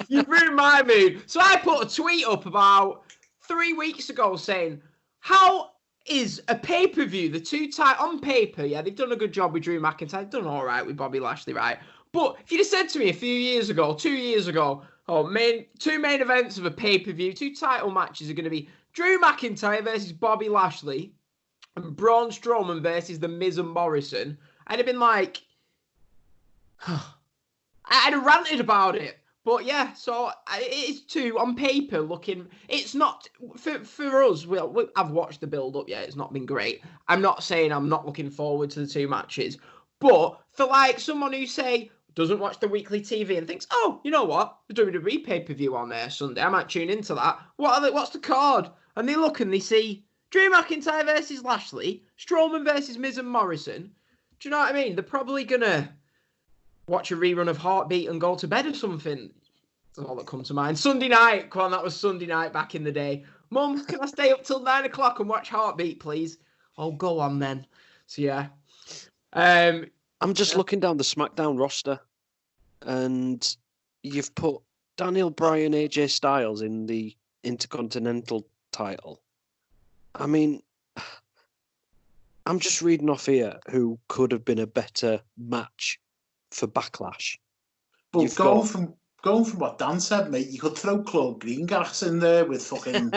You've ruined my mood. So I put a tweet up about 3 weeks ago saying, how is a pay-per-view, the two tight on paper, yeah, they've done a good job with Drew McIntyre, they've done all right with Bobby Lashley, right? But if you'd have said to me a few years ago, 2 years ago, two main events of a pay-per-view, two title matches are going to be Drew McIntyre versus Bobby Lashley and Braun Strowman versus The Miz and Morrison, I'd have been like, I'd have ranted about it. But yeah, so it's two on paper looking. It's not for us. I've watched the build up. Yeah, it's not been great. I'm not saying I'm not looking forward to the two matches, but for like someone who say doesn't watch the weekly TV and thinks, oh, you know what, the WWE pay-per-view on there Sunday, I might tune into that. What's the card? And they look and they see Drew McIntyre versus Lashley, Strowman versus Miz and Morrison. Do you know what I mean? They're probably gonna watch a rerun of Heartbeat and go to bed or something. That's all that comes to mind. Sunday night. Come on, that was Sunday night back in the day. Mum, can I stay up till 9 o'clock and watch Heartbeat, please? Oh, go on then. So, yeah. I'm just looking down the SmackDown roster, and you've put Daniel Bryan, AJ Styles in the Intercontinental title. I mean, I'm just reading off here who could have been a better match for Backlash. But going from what Dan said, mate, you could throw Claude Greengrass in there with fucking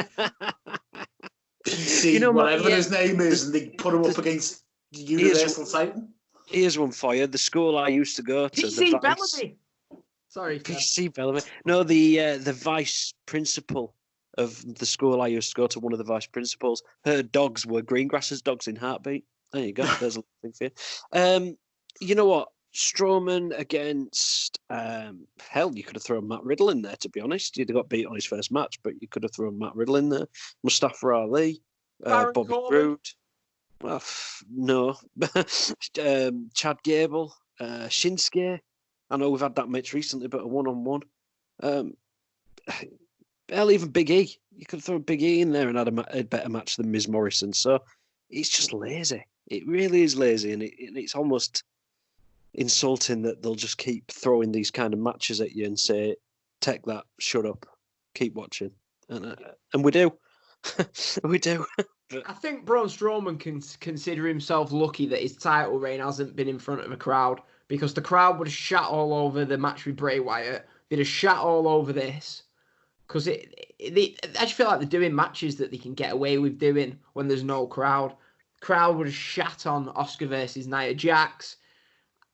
PC, whatever his name is, and they put him up against the Universal title. Here's one for you. The school I used to go to. PC Bellamy. Sorry, PC Bellamy. No, the vice principal of the school I used to go to, one of the vice principals, her dogs were Greengrass's dogs in Heartbeat. There you go. There's a thing for you. You know what? Strowman against hell, you could have thrown Matt Riddle in there, to be honest. He'd have got beat on his first match, but you could have thrown Matt Riddle in there. Mustafa Ali, Bobby Roode. Well, no. Chad Gable, Shinsuke. I know we've had that match recently, but a one-on-one. Hell, even Big E. You could have thrown Big E in there and had a better match than Miz Morrison. So it's just lazy. It really is lazy, and it's almost insulting that they'll just keep throwing these kind of matches at you and say, take that, shut up, keep watching. And we do. We do. But I think Braun Strowman can consider himself lucky that his title reign hasn't been in front of a crowd, because the crowd would have shat all over the match with Bray Wyatt. They'd have shat all over this. Because I just feel like they're doing matches that they can get away with doing when there's no crowd. Crowd would have shat on Oscar versus Nia Jax.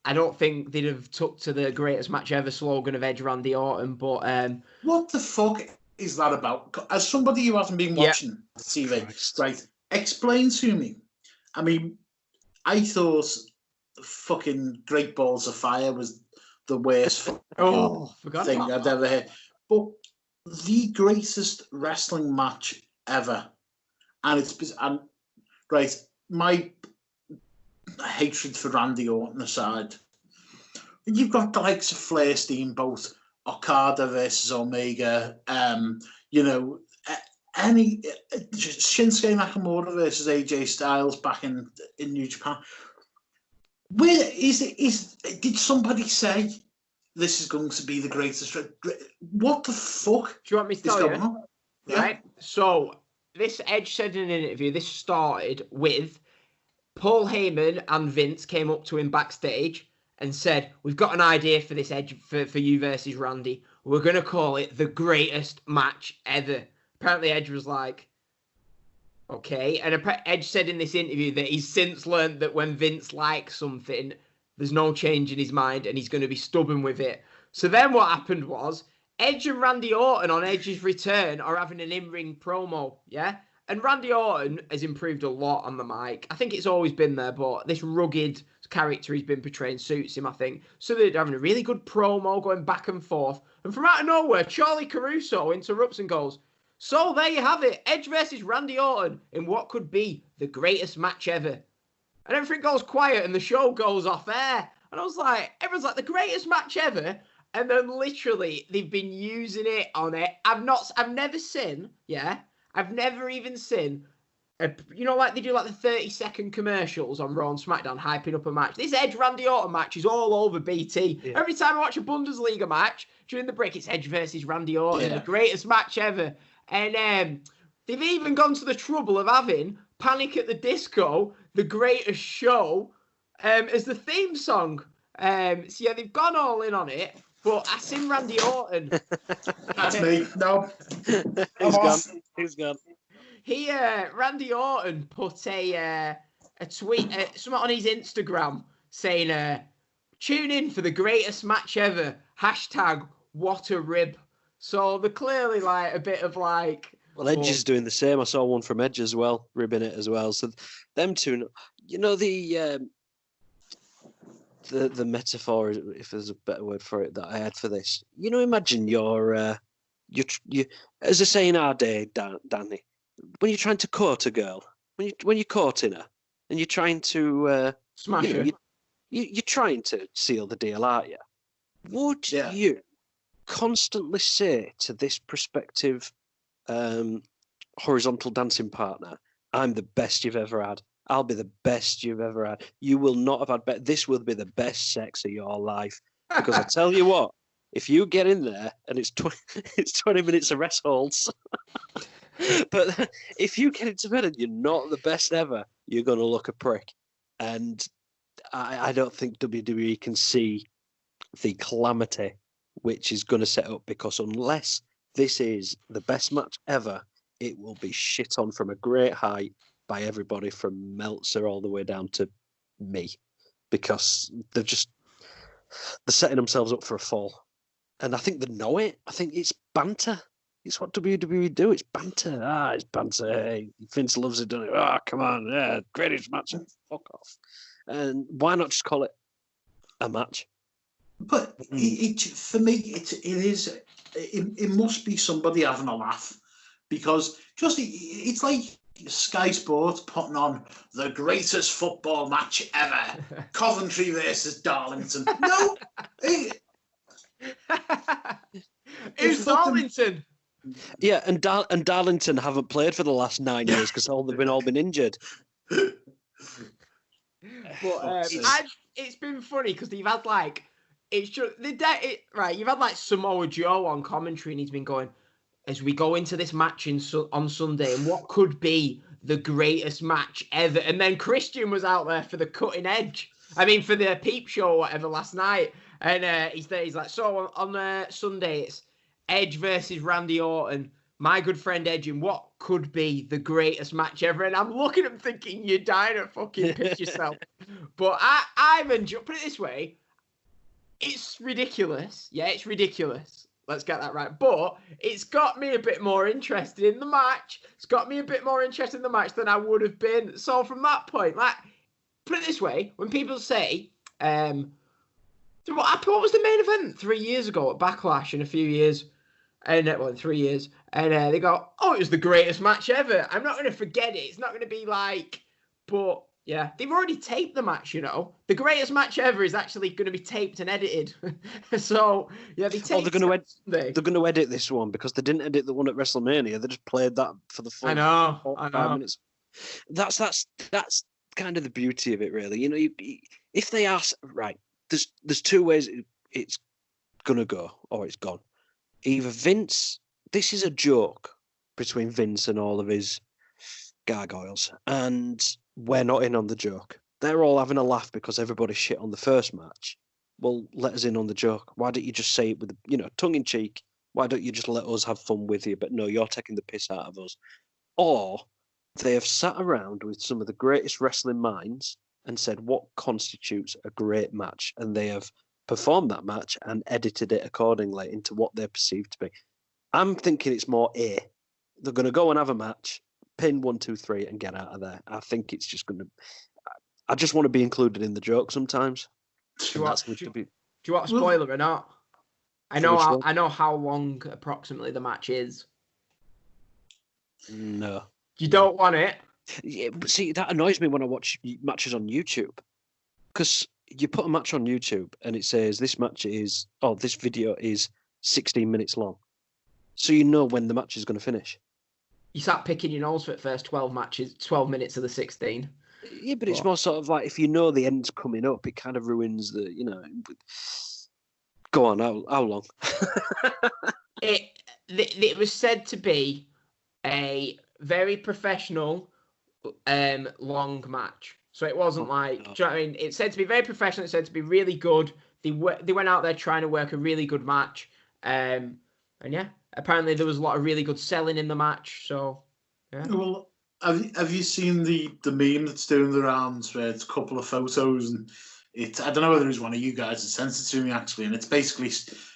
I don't think they'd have took to the greatest match ever slogan of Edge Randy Orton, but what the fuck is that about? As somebody who hasn't been watching TV, right? Explain to me. I mean, I thought fucking Great Balls of Fire was the worst thing I'd ever heard. But the greatest wrestling match ever, and right, my hatred for Randy Orton aside, you've got the likes of Flair, Steamboat, Okada versus Omega, any Shinsuke Nakamura versus AJ Styles back in New Japan. Where did somebody say this is going to be the greatest? What the fuck? Do you want me to tell going on? Yeah. Right. So this Edge said in an interview. This started with Paul Heyman and Vince came up to him backstage and said, "We've got an idea for this Edge for you versus Randy. We're going to call it the greatest match ever." Apparently Edge was like, okay. And Edge said in this interview that he's since learned that when Vince likes something, there's no change in his mind and he's going to be stubborn with it. So then what happened was Edge and Randy Orton on Edge's return are having an in-ring promo, yeah? And Randy Orton has improved a lot on the mic. I think it's always been there, but this rugged character he's been portraying suits him, I think. So they're having a really good promo going back and forth. And from out of nowhere, Charlie Caruso interrupts and goes, "So there you have it, Edge versus Randy Orton in what could be the greatest match ever." and everything goes quiet, and the show goes off air. And I was like, everyone's like, the greatest match ever. And then literally, they've been using it on it. I've never seen, I've never even seen, like they do like the 30-second commercials on Raw and SmackDown hyping up a match. This Edge Randy Orton match is all over BT. Yeah. Every time I watch a Bundesliga match, during the break, it's Edge versus Randy Orton, the greatest match ever. And they've even gone to the trouble of having Panic at the Disco, the greatest show, as the theme song. So yeah, they've gone all in on it. But I seen Randy Orton. That's me. No. He's gone. Randy Orton put a tweet, something on his Instagram saying, tune in for the greatest match ever. # what a rib. So they're clearly like a bit of like. Well, Edge is doing the same. I saw one from Edge as well, ribbing it as well. So them two, the metaphor, if there's a better word for it, that I had for this. Imagine you're as I say in our day, Danny, when you're trying to court a girl, when you're courting her, and you're trying to smash her, you're trying to seal the deal, aren't you? Would you constantly say to this prospective horizontal dancing partner, "I'm the best you've ever had. I'll be the best you've ever had. You will not have had this will be the best sex of your life." Because I tell you what, if you get in there and it's 20 minutes of rest holds, but if you get into bed and you're not the best ever, you're going to look a prick. And I don't think WWE can see the calamity which is going to set up, because unless this is the best match ever, it will be shit on from a great height by everybody from Meltzer all the way down to me, because they're setting themselves up for a fall. And I think they know it. I think it's banter. It's what WWE do. It's banter. It's banter. Hey, Vince loves it, doesn't it? Come on. Greatest match. Fuck off. And why not just call it a match? But for me, it must be somebody having a laugh, because it's like Sky Sports putting on the greatest football match ever, Coventry versus Darlington. No, it's Darlington. Yeah, and Darlington haven't played for the last 9 years because they've all been injured. But it's been funny because they've had like you've had like Samoa Joe on commentary, and he's been going, as we go into this match on Sunday, and what could be the greatest match ever. And then Christian was out there for the cutting edge. I mean, for the peep show or whatever last night. And he's there. He's like, so on Sunday, it's Edge versus Randy Orton. My good friend Edge, and what could be the greatest match ever. And I'm looking at him thinking, you're dying to fucking piss yourself. But I've enjoyed, put it this way, it's ridiculous. Yeah, it's ridiculous. Let's get that right. But it's got me a bit more interested in the match. It's got me a bit more interested in the match than I would have been. So from that point, like, put it this way, when people say, what was the main event 3 years ago at Backlash in a few years? And 3 years. And they go, oh, it was the greatest match ever. I'm not going to forget it. It's not going to be like, but yeah, they've already taped the match, The greatest match ever is actually going to be taped and edited. So, yeah, they taped they're going to edit this one because they didn't edit the one at WrestleMania. They just played that for the full I know. 5 minutes. That's kind of the beauty of it, really. If they ask, right, there's two ways it's going to go, or it's gone. Either Vince, this is a joke between Vince and all of his gargoyles, and we're not in on the joke. They're all having a laugh because everybody shit on the first match. Well, let us in on the joke. Why don't you just say it with, tongue in cheek? Why don't you just let us have fun with you? But no, you're taking the piss out of us. Or they have sat around with some of the greatest wrestling minds and said, what constitutes a great match? And they have performed that match and edited it accordingly into what they're perceived to be. I'm thinking it's more A. They're going to go and have a match, pin 1, 2, 3, and get out of there. I think it's just going to. I just want to be included in the joke sometimes. Do you want a spoiler or not? I know how long approximately the match is. No. You don't want it? Yeah, but see, that annoys me when I watch matches on YouTube, because you put a match on YouTube and it says this video is 16 minutes long, so you know when the match is going to finish. You start picking your nose for the first 12 minutes of the 16. Yeah, but it's more sort of like, if you know the end's coming up, it kind of ruins the, Go on, how long? It was said to be a very professional, long match. So it wasn't do you know what I mean? It's said to be very professional. It's said to be really good. They went out there trying to work a really good match. And yeah, apparently there was a lot of really good selling in the match. So yeah. Well, have you seen the meme that's doing the rounds where it's a couple of photos, and I don't know whether it was one of you guys that sent it to me actually, and it's basically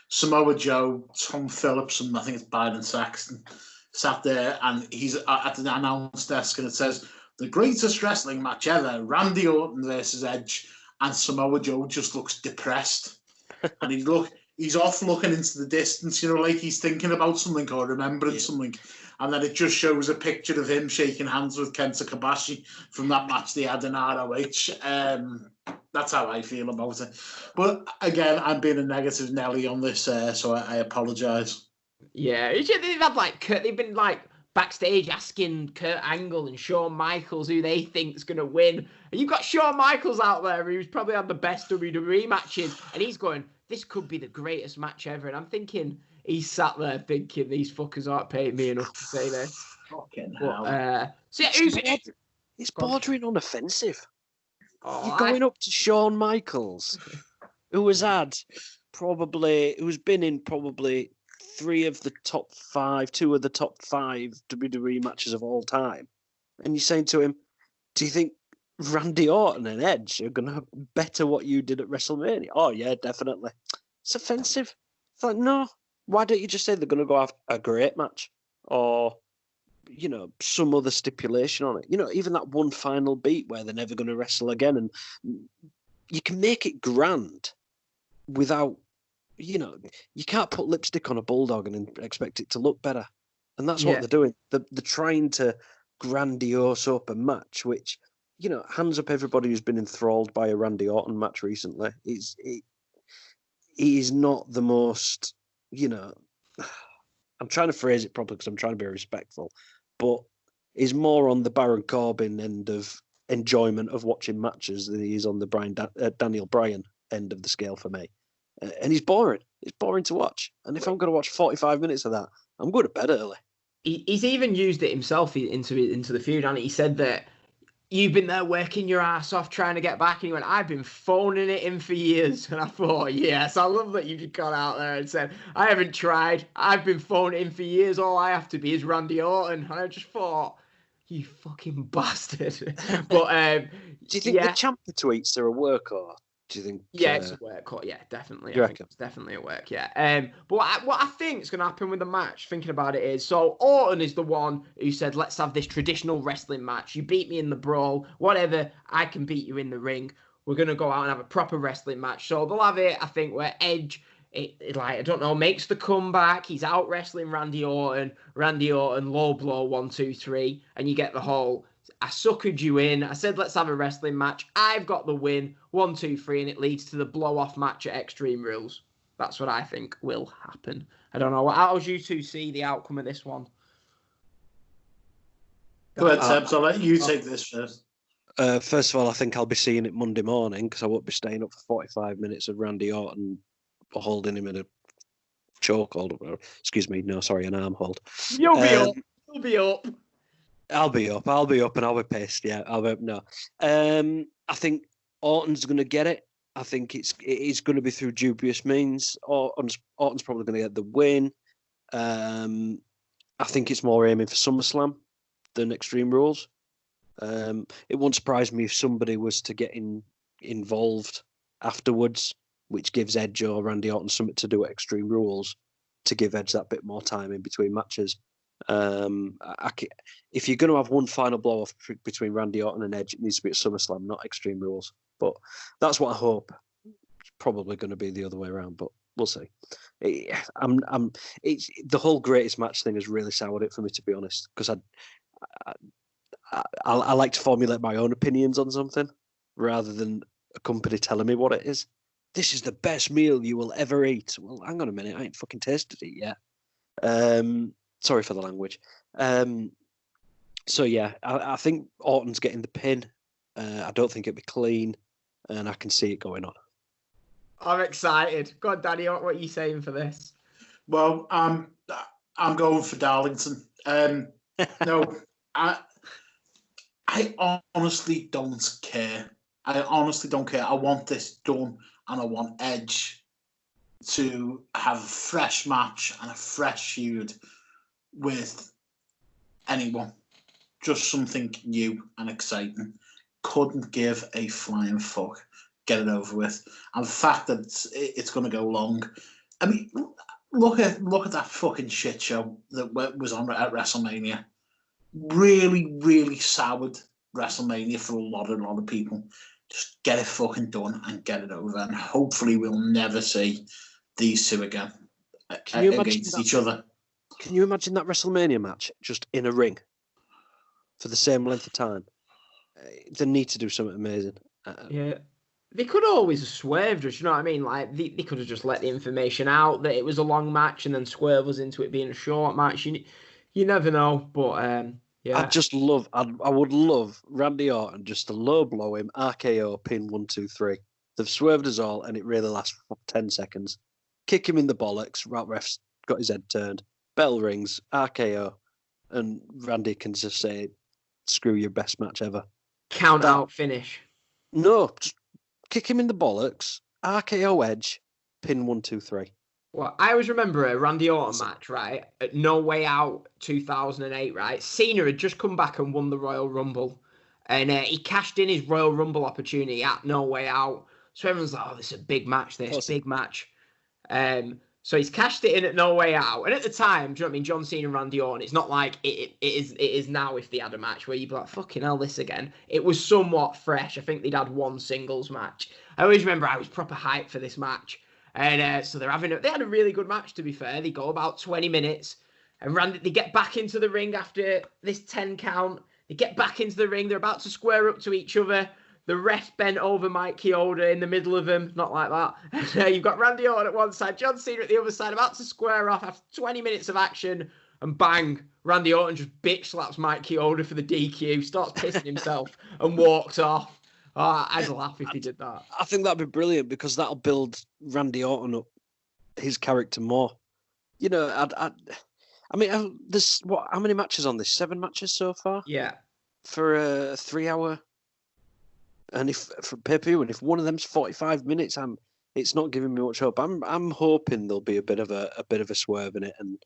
Samoa Joe, Tom Phillips, and I think it's Byron Saxton sat there, and he's at the announce desk, and it says the greatest wrestling match ever, Randy Orton versus Edge, and Samoa Joe just looks depressed, and he's off looking into the distance, like he's thinking about something or remembering something. And then it just shows a picture of him shaking hands with Kenta Kobashi from that match they had in ROH. That's how I feel about it. But again, I'm being a negative Nelly on this, so I apologise. Yeah, they've been backstage asking Kurt Angle and Shawn Michaels who they think's going to win. And you've got Shawn Michaels out there who's probably had the best WWE matches, and he's going, this could be the greatest match ever. And I'm thinking, he's sat there thinking, these fuckers aren't paying me enough to say this. Fucking hell. So yeah, it's bordering on offensive. Oh, You're going up to Shawn Michaels, who's been in probably two of the top five WWE matches of all time. And you're saying to him, do you think Randy Orton and Edge are going to better what you did at WrestleMania? Oh, yeah, definitely. It's offensive. It's like, no. Why don't you just say they're going to go have a great match? Or, some other stipulation on it. Even that one final beat where they're never going to wrestle again. And you can make it grand without, you can't put lipstick on a bulldog and expect it to look better. And that's what they're doing. They're trying to grandiose up a match, which, hands up everybody who's been enthralled by a Randy Orton match recently. He is not the most, I'm trying to phrase it properly because I'm trying to be respectful, but he's more on the Baron Corbin end of enjoyment of watching matches than he is on the Daniel Bryan end of the scale for me. And he's boring. It's boring to watch. And if I'm going to watch 45 minutes of that, I'm going to bed early. He's even used it himself into the feud, and he said that you've been there working your ass off trying to get back, and he went, I've been phoning it in for years. And I thought, yes, I love that you've gone out there and said, I haven't tried. I've been phoning it in for years. All I have to be is Randy Orton. And I just thought, you fucking bastard. But do you think the Ciampa tweets are a work, or do you think? Yeah, it's a work. Yeah, definitely. I think it's definitely a work. Yeah. But what I think is going to happen with the match, thinking about it, is so Orton is the one who said, "Let's have this traditional wrestling match. You beat me in the brawl, whatever. I can beat you in the ring. We're going to go out and have a proper wrestling match." So they'll have it, I think, where Edge, makes the comeback. He's out wrestling Randy Orton. Randy Orton, low blow, 1, 2, 3, and you get the whole, I suckered you in. I said, let's have a wrestling match. I've got the win. 1, 2, 3, and it leads to the blow-off match at Extreme Rules. That's what I think will happen. I don't know. How do you two see the outcome of this one? Go ahead, Tebbs. I'll let you take this first. First of all, I think I'll be seeing it Monday morning because I won't be staying up for 45 minutes of Randy Orton holding him in a chokehold. Excuse me. No, sorry, an arm hold. You'll be up. You'll be up. I'll be up, and I'll be pissed. Yeah, I think Orton's going to get it. I think it is going to be through dubious means. Orton's probably going to get the win. I think it's more aiming for SummerSlam than Extreme Rules. It won't surprise me if somebody was to get involved afterwards, which gives Edge or Randy Orton something to do at Extreme Rules to give Edge that bit more time in between matches. If you're going to have one final blow off between Randy Orton and Edge, it needs to be at SummerSlam, not Extreme Rules. But that's what I hope. It's probably going to be the other way around, but we'll see. It's the whole greatest match thing has really soured it for me, to be honest, because I like to formulate my own opinions on something rather than a company telling me what it is. This is the best meal you will ever eat. Well, hang on a minute, I ain't fucking tasted it yet. Sorry for the language. So yeah, I think Orton's getting the pin. I don't think it'll be clean, and I can see it going on. I'm excited. Go on, Danny, what are you saying for this? Well, I'm going for Darlington. No, I honestly don't care. I honestly don't care. I want this done, and I want Edge to have a fresh match and a fresh feud with anyone. Just something new and exciting. Couldn't give a flying fuck. Get it over with. And the fact that it's going to go long. I mean, look at that fucking shit show that was on at WrestleMania. Really, really soured WrestleMania for a lot of people. Just get it fucking done and get it over. And hopefully we'll never see these two again against each other. Can you imagine that WrestleMania match just in a ring for the same length of time? They need to do something amazing. Yeah. They could always have swerved us, you know what I mean? Like, they could have just let the information out that it was a long match and then swerve us into it being a short match. You never know, but yeah. I would love Randy Orton just to low blow him, RKO, pin 1, 2, 3. They've swerved us all and it really lasts for 10 seconds. Kick him in the bollocks, ref's got his head turned, bell rings, RKO, and Randy can just say, screw your best match ever. Count out finish. No, just kick him in the bollocks, RKO Edge, pin 1, 2, 3. Well, I always remember a Randy Orton match, right? At No Way Out 2008, right? Cena had just come back and won the Royal Rumble. And he cashed in his Royal Rumble opportunity at No Way Out. So everyone's like, oh, this is a big match, big match. So he's cashed it in at No Way Out. And at the time, do you know what I mean? John Cena and Randy Orton, it's not like it is now if they had a match where you'd be like, fucking hell, this again. It was somewhat fresh. I think they'd had one singles match. I always remember I was proper hyped for this match. And so they had a really good match, to be fair. They go about 20 minutes. And they get back into the ring after this 10 count. They get back into the ring. They're about to square up to each other. The ref bent over Mike Chioda in the middle of them. Not like that. And, you've got Randy Orton at one side, John Cena at the other side, about to square off after 20 minutes of action. And bang, Randy Orton just bitch slaps Mike Chioda for the DQ, starts pissing himself, and walks off. Oh, I'd laugh if he did that. I think that'd be brilliant because that'll build Randy Orton up, his character more. You know, I mean, there's how many matches on this? 7 matches so far? Yeah. For a 3-hour, and if for pay-per-view, and if one of them's 45 minutes, it's not giving me much hope. I'm hoping there'll be a bit of a swerve in it, and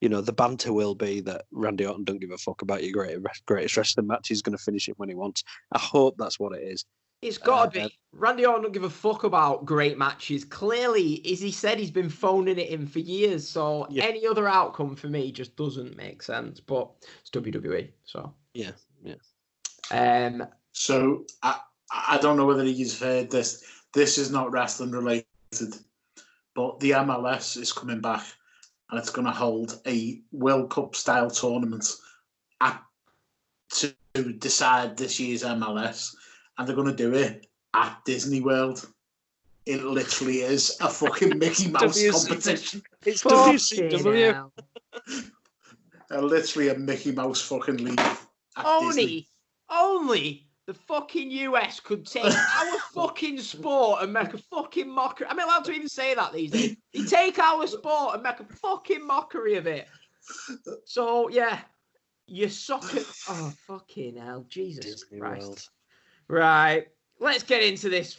you know, the banter will be that Randy Orton don't give a fuck about your greatest wrestling match. He's going to finish it when he wants. I hope that's what it is. It's got to be. Randy Orton don't give a fuck about great matches. Clearly, as he said, he's been phoning it in for years. So any other outcome for me just doesn't make sense. But it's WWE, so yeah. So I don't know whether you've heard this. This is not wrestling related, but the MLS is coming back, and it's going to hold a World Cup style tournament to decide this year's MLS. And they're going to do it at Disney World. It literally is a fucking Mickey Mouse competition. It's WCW. Literally a Mickey Mouse fucking league. Only the fucking US could take our fucking sport and make a fucking mockery. I'm not allowed to even say that these days. They take our sport and make a fucking mockery of it. So, yeah. You soccer... Oh, fucking hell. Jesus Disney Christ. World. Right, let's get into this.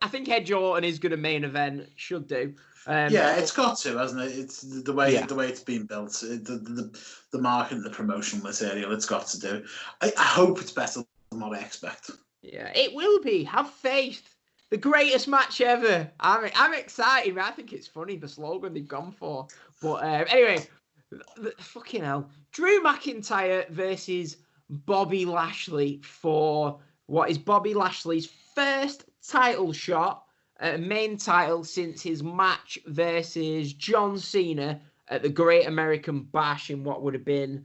I think Edge Orton is going to main event. Should do. It's got to, hasn't it? It's the way it's been built. The market, the promotional material. It's got to do. I hope it's better than what I expect. Yeah, it will be. Have faith. The greatest match ever. I'm excited. I think it's funny the slogan they've gone for. But anyway, fucking hell. Drew McIntyre versus Bobby Lashley for what is Bobby Lashley's first title shot at a main title since his match versus John Cena at the Great American Bash in what would have been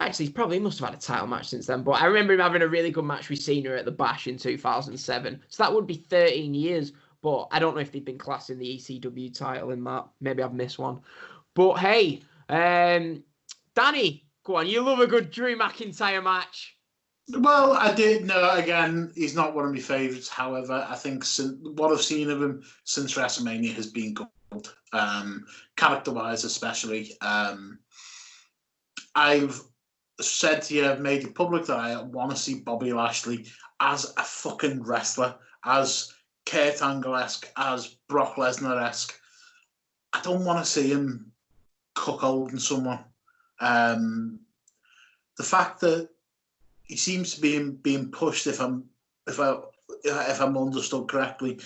Actually, he must have had a title match since then. But I remember him having a really good match with Cena at the Bash in 2007. So that would be 13 years. But I don't know if they've been classing the ECW title in that. Maybe I've missed one. But hey, Danny, go on. You love a good Drew McIntyre match. Well, I did know, again, he's not one of my favourites. However, I think what I've seen of him since WrestleMania has been good, character-wise especially. I've said to you, I've made it public that I want to see Bobby Lashley as a fucking wrestler, as Kurt Angle-esque, as Brock Lesnar-esque. I don't want to see him cuckolding someone. The fact that he seems to be being pushed, if I'm understood correctly,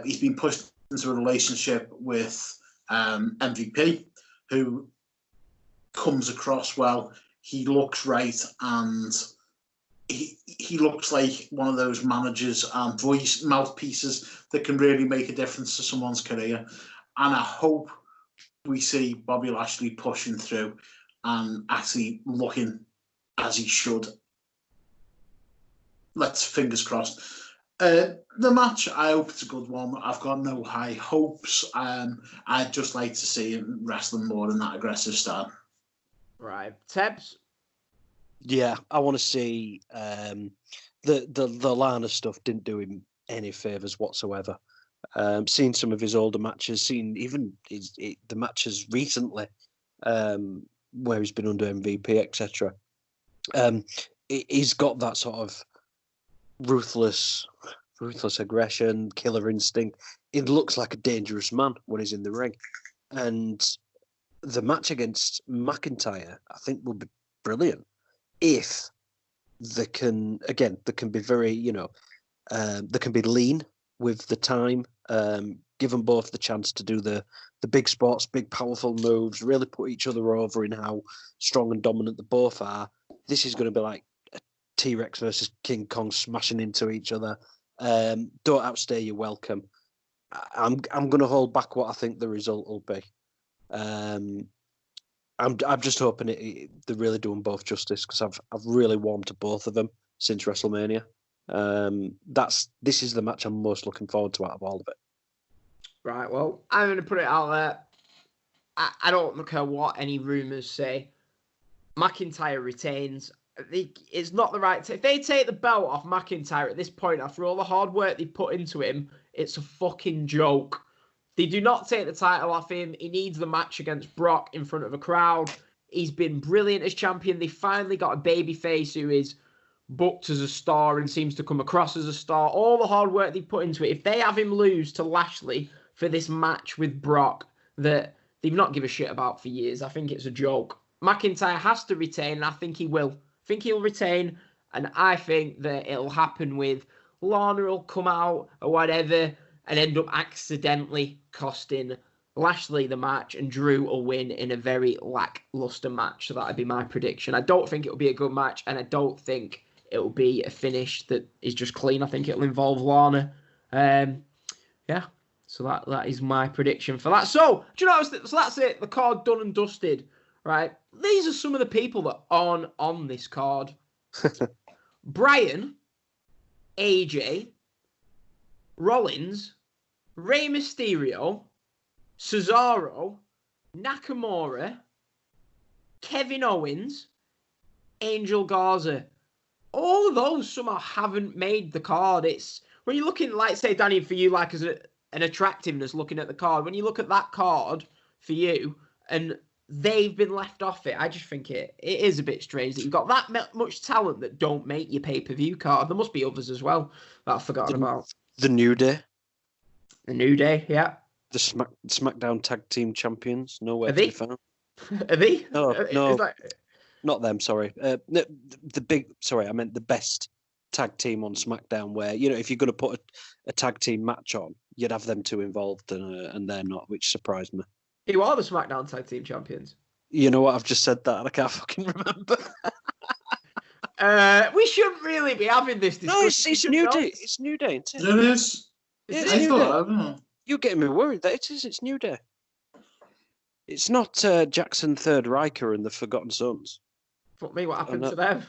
he's been pushed into a relationship with MVP, who comes across well. He looks right, and he looks like one of those managers and mouthpieces that can really make a difference to someone's career. And I hope we see Bobby Lashley pushing through and actually looking as he should. Let's fingers crossed. The match, I hope it's a good one. I've got no high hopes. I'd just like to see him wrestling more in that aggressive style. Right, Tebbs. Yeah, I want to see the Lana stuff. Didn't do him any favors whatsoever. Seen some of his older matches, seen even the matches recently where he's been under MVP, etc. He's got that sort of ruthless aggression, killer instinct. He looks like a dangerous man when he's in the ring. And the match against McIntyre, I think, will be brilliant if they can be very, they can be lean with the time, give them both the chance to do the big spots, big powerful moves, really put each other over in how strong and dominant they both are. This is going to be like a T-Rex versus King Kong smashing into each other. Don't outstay your welcome. I'm going to hold back what I think the result will be. I'm just hoping they're really doing both justice, because I've really warmed to both of them since WrestleMania. This is the match I'm most looking forward to out of all of it. Right, well, I'm going to put it out there. I don't care what any rumours say. McIntyre retains. It's not the right... If they take the belt off McIntyre at this point, after all the hard work they put into him, it's a fucking joke. They do not take the title off him. He needs the match against Brock in front of a crowd. He's been brilliant as champion. They finally got a babyface who is booked as a star and seems to come across as a star. All the hard work they put into it. If they have him lose to Lashley for this match with Brock that they've not given a shit about for years, I think it's a joke. McIntyre has to retain, and I think he will. I think he'll retain, and I think that it'll happen with Lana will come out or whatever and end up accidentally costing Lashley the match, and Drew will win in a very lackluster match. So that'd be my prediction. I don't think it'll be a good match, and I don't think it'll be a finish that is just clean. I think it'll involve Lana. Yeah. So that is my prediction for that. So, do you know, so that's it. The card done and dusted, right? These are some of the people that aren't on this card. Brian, AJ, Rollins, Rey Mysterio, Cesaro, Nakamura, Kevin Owens, Angel Garza. All of those somehow haven't made the card. It's when you're looking, like, say, Danny, for you, like, as an attractiveness looking at the card, when you look at that card for you and they've been left off it, I just think it is a bit strange that you've got that much talent that don't make your pay-per-view card. There must be others as well that I've forgotten about. The New Day, yeah. The SmackDown Tag Team Champions, nowhere to be found. Are they? No, not them, sorry. I meant the best tag team on SmackDown, where, if you're going to put a tag team match on, you'd have them two involved, and they're not, which surprised me. Who are the SmackDown Tag Team Champions? You know what? I've just said that and I can't fucking remember. We shouldn't really be having this discussion. No, it's New Day. It's New Day, isn't it? It is. It's New Day. You're getting me worried. That it is. It's New Day. It's not Jackson 3rd Ryker and the Forgotten Sons. Fuck me, what happened to them?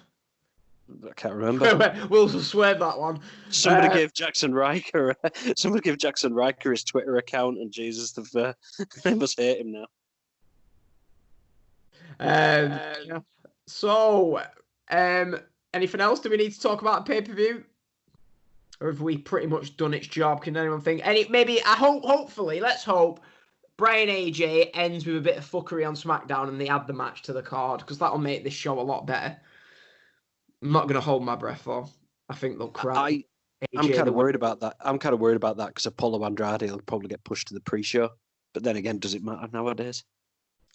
I can't remember. We'll swear that one. Somebody gave Jackson Ryker his Twitter account, and Jesus, they must hate him now. Yeah. So, anything else? Do we need to talk about a pay-per-view? Or have we pretty much done its job? Can anyone think? Hopefully, let's hope Brian AJ ends with a bit of fuckery on SmackDown and they add the match to the card, because that'll make this show a lot better. I'm not going to hold my breath, though. I think they'll crap. I'm kind of worried about that. I'm kind of worried about that because Apollo Andrade will probably get pushed to the pre-show. But then again, does it matter nowadays?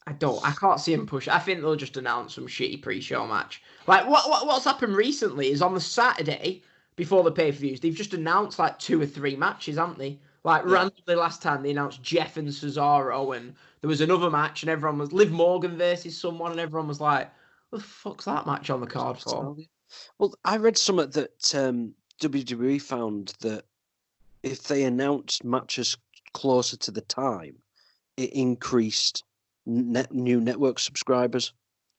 I can't see him push. I think they'll just announce some shitty pre-show match. Like what's happened recently is on the Saturday before the pay-per-views, they've just announced like 2 or 3 matches, haven't they? Like randomly last time they announced Jeff and Cesaro, and there was another match, and everyone was Liv Morgan versus someone, and everyone was like, "What the fuck's that match on the card for?" Well, I read something that WWE found that if they announced matches closer to the time, it increased new network subscribers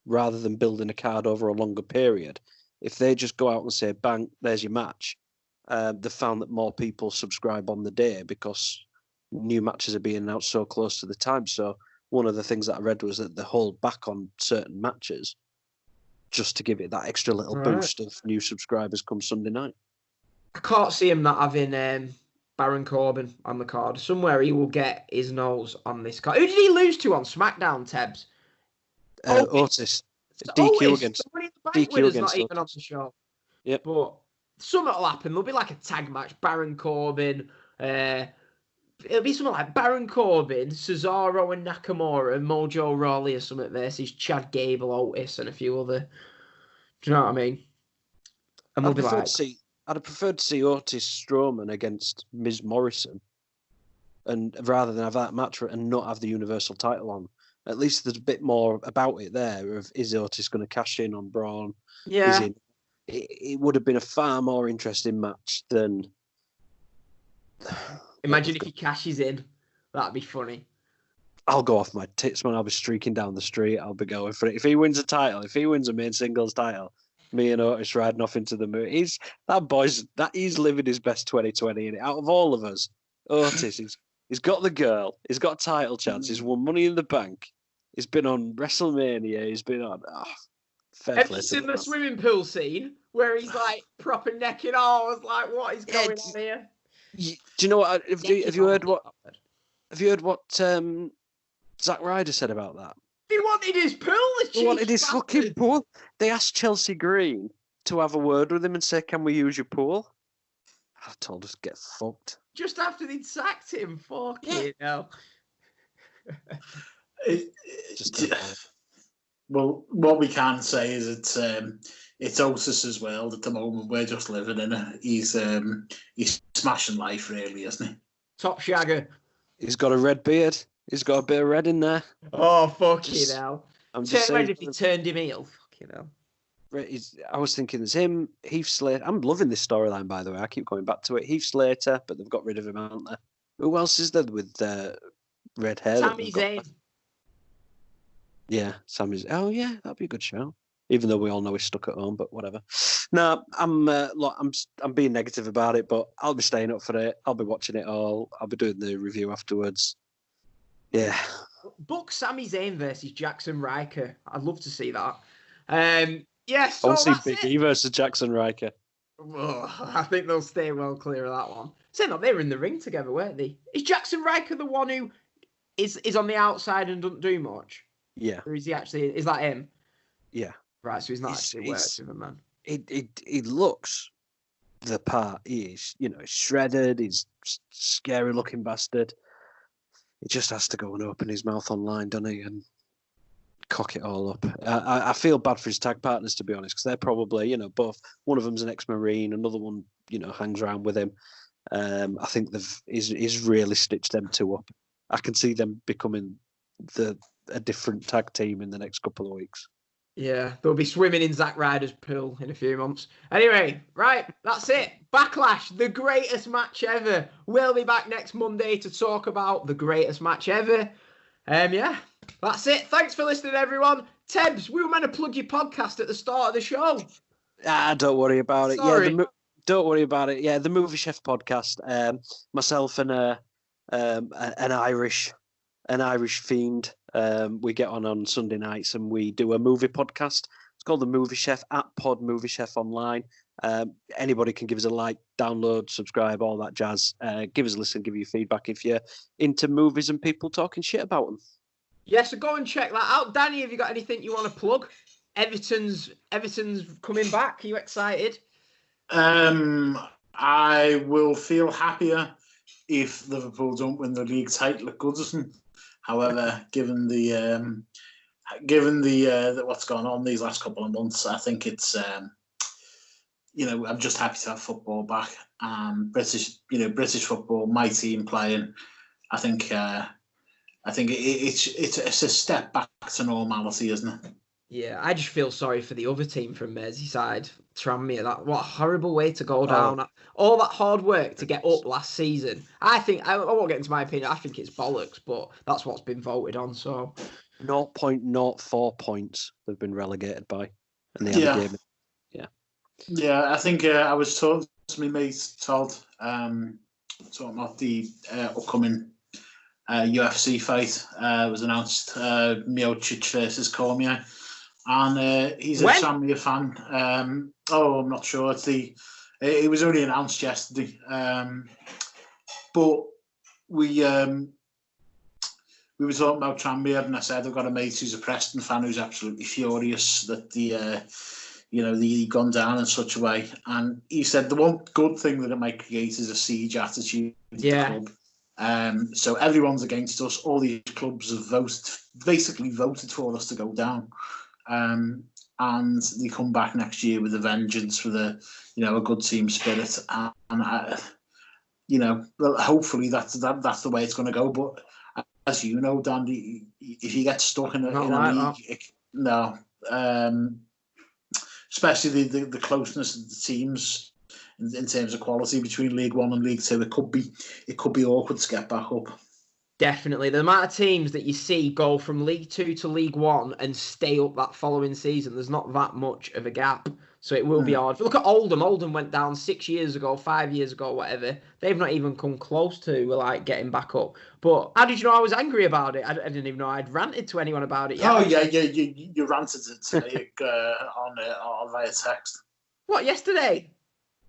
rather than building a card over a longer period. If they just go out and say, bang, there's your match, they found that more people subscribe on the day because new matches are being announced so close to the time. So one of the things that I read was that they hold back on certain matches just to give it that extra little boost of new subscribers come Sunday night. I can't see him not having Baron Corbin on the card. Somewhere he will get his nose on this card. Who did he lose to on SmackDown, Tebbs? Otis. DQ against DQ not even on the show. Yep. But something will happen. There'll be like a tag match. Baron Corbin. It'll be something like Baron Corbin, Cesaro and Nakamura, and Mojo Rawley or something versus Chad Gable, Otis, and a few other. Do you know what I mean? And I'd have preferred to see Otis Strowman against Ms. Morrison, and rather than have that match and not have the Universal title on. At least there's a bit more about it there. Of is Otis going to cash in on Braun? Yeah. It would have been a far more interesting match than. Imagine if he cashes in. That'd be funny. I'll go off my tits, man. I'll be streaking down the street. I'll be going for it. If he wins a title, if he wins a main singles title, me and Otis riding off into the moon. He's living his best 2020. And out of all of us, Otis, he's got the girl. He's got a title chance. He's won Money in the Bank. He's been on WrestleMania. He's been on. Have you seen the swimming pool scene where he's like proper necking? I was like, what is going on here? Do you know what? Have you heard what Zack Ryder said about that? He wanted his pool. He wanted his fucking pool. They asked Chelsea Green to have a word with him and say, "Can we use your pool?" I told us get fucked. Just after they'd sacked him, fucking hell. Well, what we can say is it's Otis' world at the moment. We're just living in it. He's smashing life, really, isn't he? Top shagger. He's got a red beard. He's got a bit of red in there. Oh, fucking hell. I'm just saying, if he turned him heel. Fucking hell. I was thinking there's him, Heath Slater. I'm loving this storyline, by the way. I keep going back to it. Heath Slater, but they've got rid of him, haven't they? Who else is there with red hair? Sami Zayn. Yeah, Sami's. Oh, yeah, that'd be a good show. Even though we all know he's stuck at home, but whatever. No, I'm being negative about it, but I'll be staying up for it. I'll be watching it all. I'll be doing the review afterwards. Yeah. Book Sami Zayn versus Jackson Ryker. I'd love to see that. Yes, so I want to see Big E versus Jackson Ryker. Oh, I think they'll stay well clear of that one. Saying that they were in the ring together, weren't they? Is Jackson Ryker the one who is on the outside and doesn't do much? Yeah. Or is he actually? Is that him? Yeah. Right. So he's not actually worked with him, man. He looks the part. He's he's shredded. He's scary looking bastard. He just has to go and open his mouth online, doesn't he? And cock it all up. I feel bad for his tag partners, to be honest, because they're probably, both. One of them's an ex-Marine, another one, hangs around with him. I think he's really stitched them two up. I can see them becoming a different tag team in the next couple of weeks. Yeah, they'll be swimming in Zack Ryder's pool in a few months. Anyway, right, that's it. Backlash, the greatest match ever. We'll be back next Monday to talk about the greatest match ever. Yeah, that's it. Thanks for listening, everyone. Tebbs, we were meant to plug your podcast at the start of the show. Don't worry about it. Sorry. Yeah, don't worry about it. Yeah, the Movie Chef podcast. Myself and an Irish fiend. We get on Sunday nights and we do a movie podcast. It's called the Movie Chef at Pod Movie Chef Online. Anybody can give us a like, download, subscribe, all that jazz. Give us a listen, give you feedback if you're into movies and people talking shit about them. Yeah, so go and check that out. Danny, have you got anything you want to plug? Everton's coming back. Are you excited? I will feel happier if Liverpool don't win the league title at Goodison. However, given the what's gone on these last couple of months, I think it's I'm just happy to have football back. British football, my team playing. I think it's a step back to normality, isn't it? Yeah, I just feel sorry for the other team from Merseyside, Tranmere. What a horrible way to go down. All that hard work to get up last season. I won't get into my opinion. I think it's bollocks, but that's what's been voted on. So 0.04 points they've been relegated by, and they have a game. Yeah, I think I was told to my mate Todd talking about the upcoming UFC fight was announced, Miocic versus Cormier. And he's a Tranmere fan. I'm not sure. It was only announced yesterday. But we were talking about Tranmere, and I said I've got a mate who's a Preston fan who's absolutely furious that the gone down in such a way. And he said the one good thing that it might create is a siege attitude at the club. So everyone's against us. All these clubs have voted for us to go down. And they come back next year with a vengeance, with a good team spirit, and well, hopefully that's the way it's going to go. But as you know, Dan, if you get stuck in a league, especially the closeness of the teams in terms of quality between League One and League Two, it could be awkward to get back up. Definitely. The amount of teams that you see go from League Two to League One and stay up that following season, there's not that much of a gap. So it will be hard. Look at Oldham. Oldham went down 6 years ago, 5 years ago, whatever. They've not even come close to getting back up. But how did you know I was angry about it? I didn't even know I'd ranted to anyone about it yet. Oh, yeah. You ranted to me on via text. What, yesterday?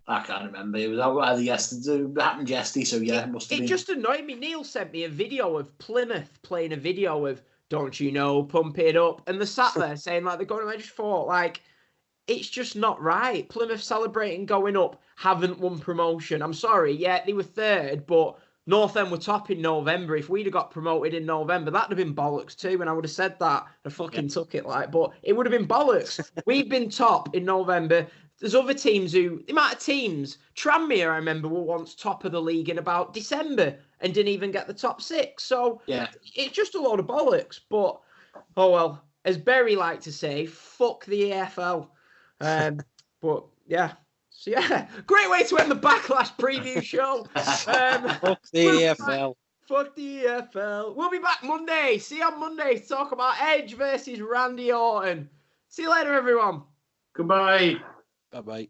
I can't remember. It was either yesterday. It happened yesterday, so yeah, it must have been. It just annoyed me. Neil sent me a video of Plymouth playing a video of "Don't You Know, Pump It Up," and they sat there saying they're going. I just thought it's just not right. Plymouth celebrating going up, haven't won promotion. I'm sorry, yeah, they were third, but North End were top in November. If we'd have got promoted in November, that'd have been bollocks too, and I would have said that. I fucking took it but it would have been bollocks. We've been top in November. There's other teams the amount of teams, Tranmere, I remember, were once top of the league in about December and didn't even get the top six. So it's just a load of bollocks. But, oh well, as Berry liked to say, fuck the AFL. But, yeah. So, yeah, great way to end the Backlash preview show. Fuck the AFL. Fuck the AFL. We'll be back Monday. See you on Monday to talk about Edge versus Randy Orton. See you later, everyone. Goodbye. Bye-bye.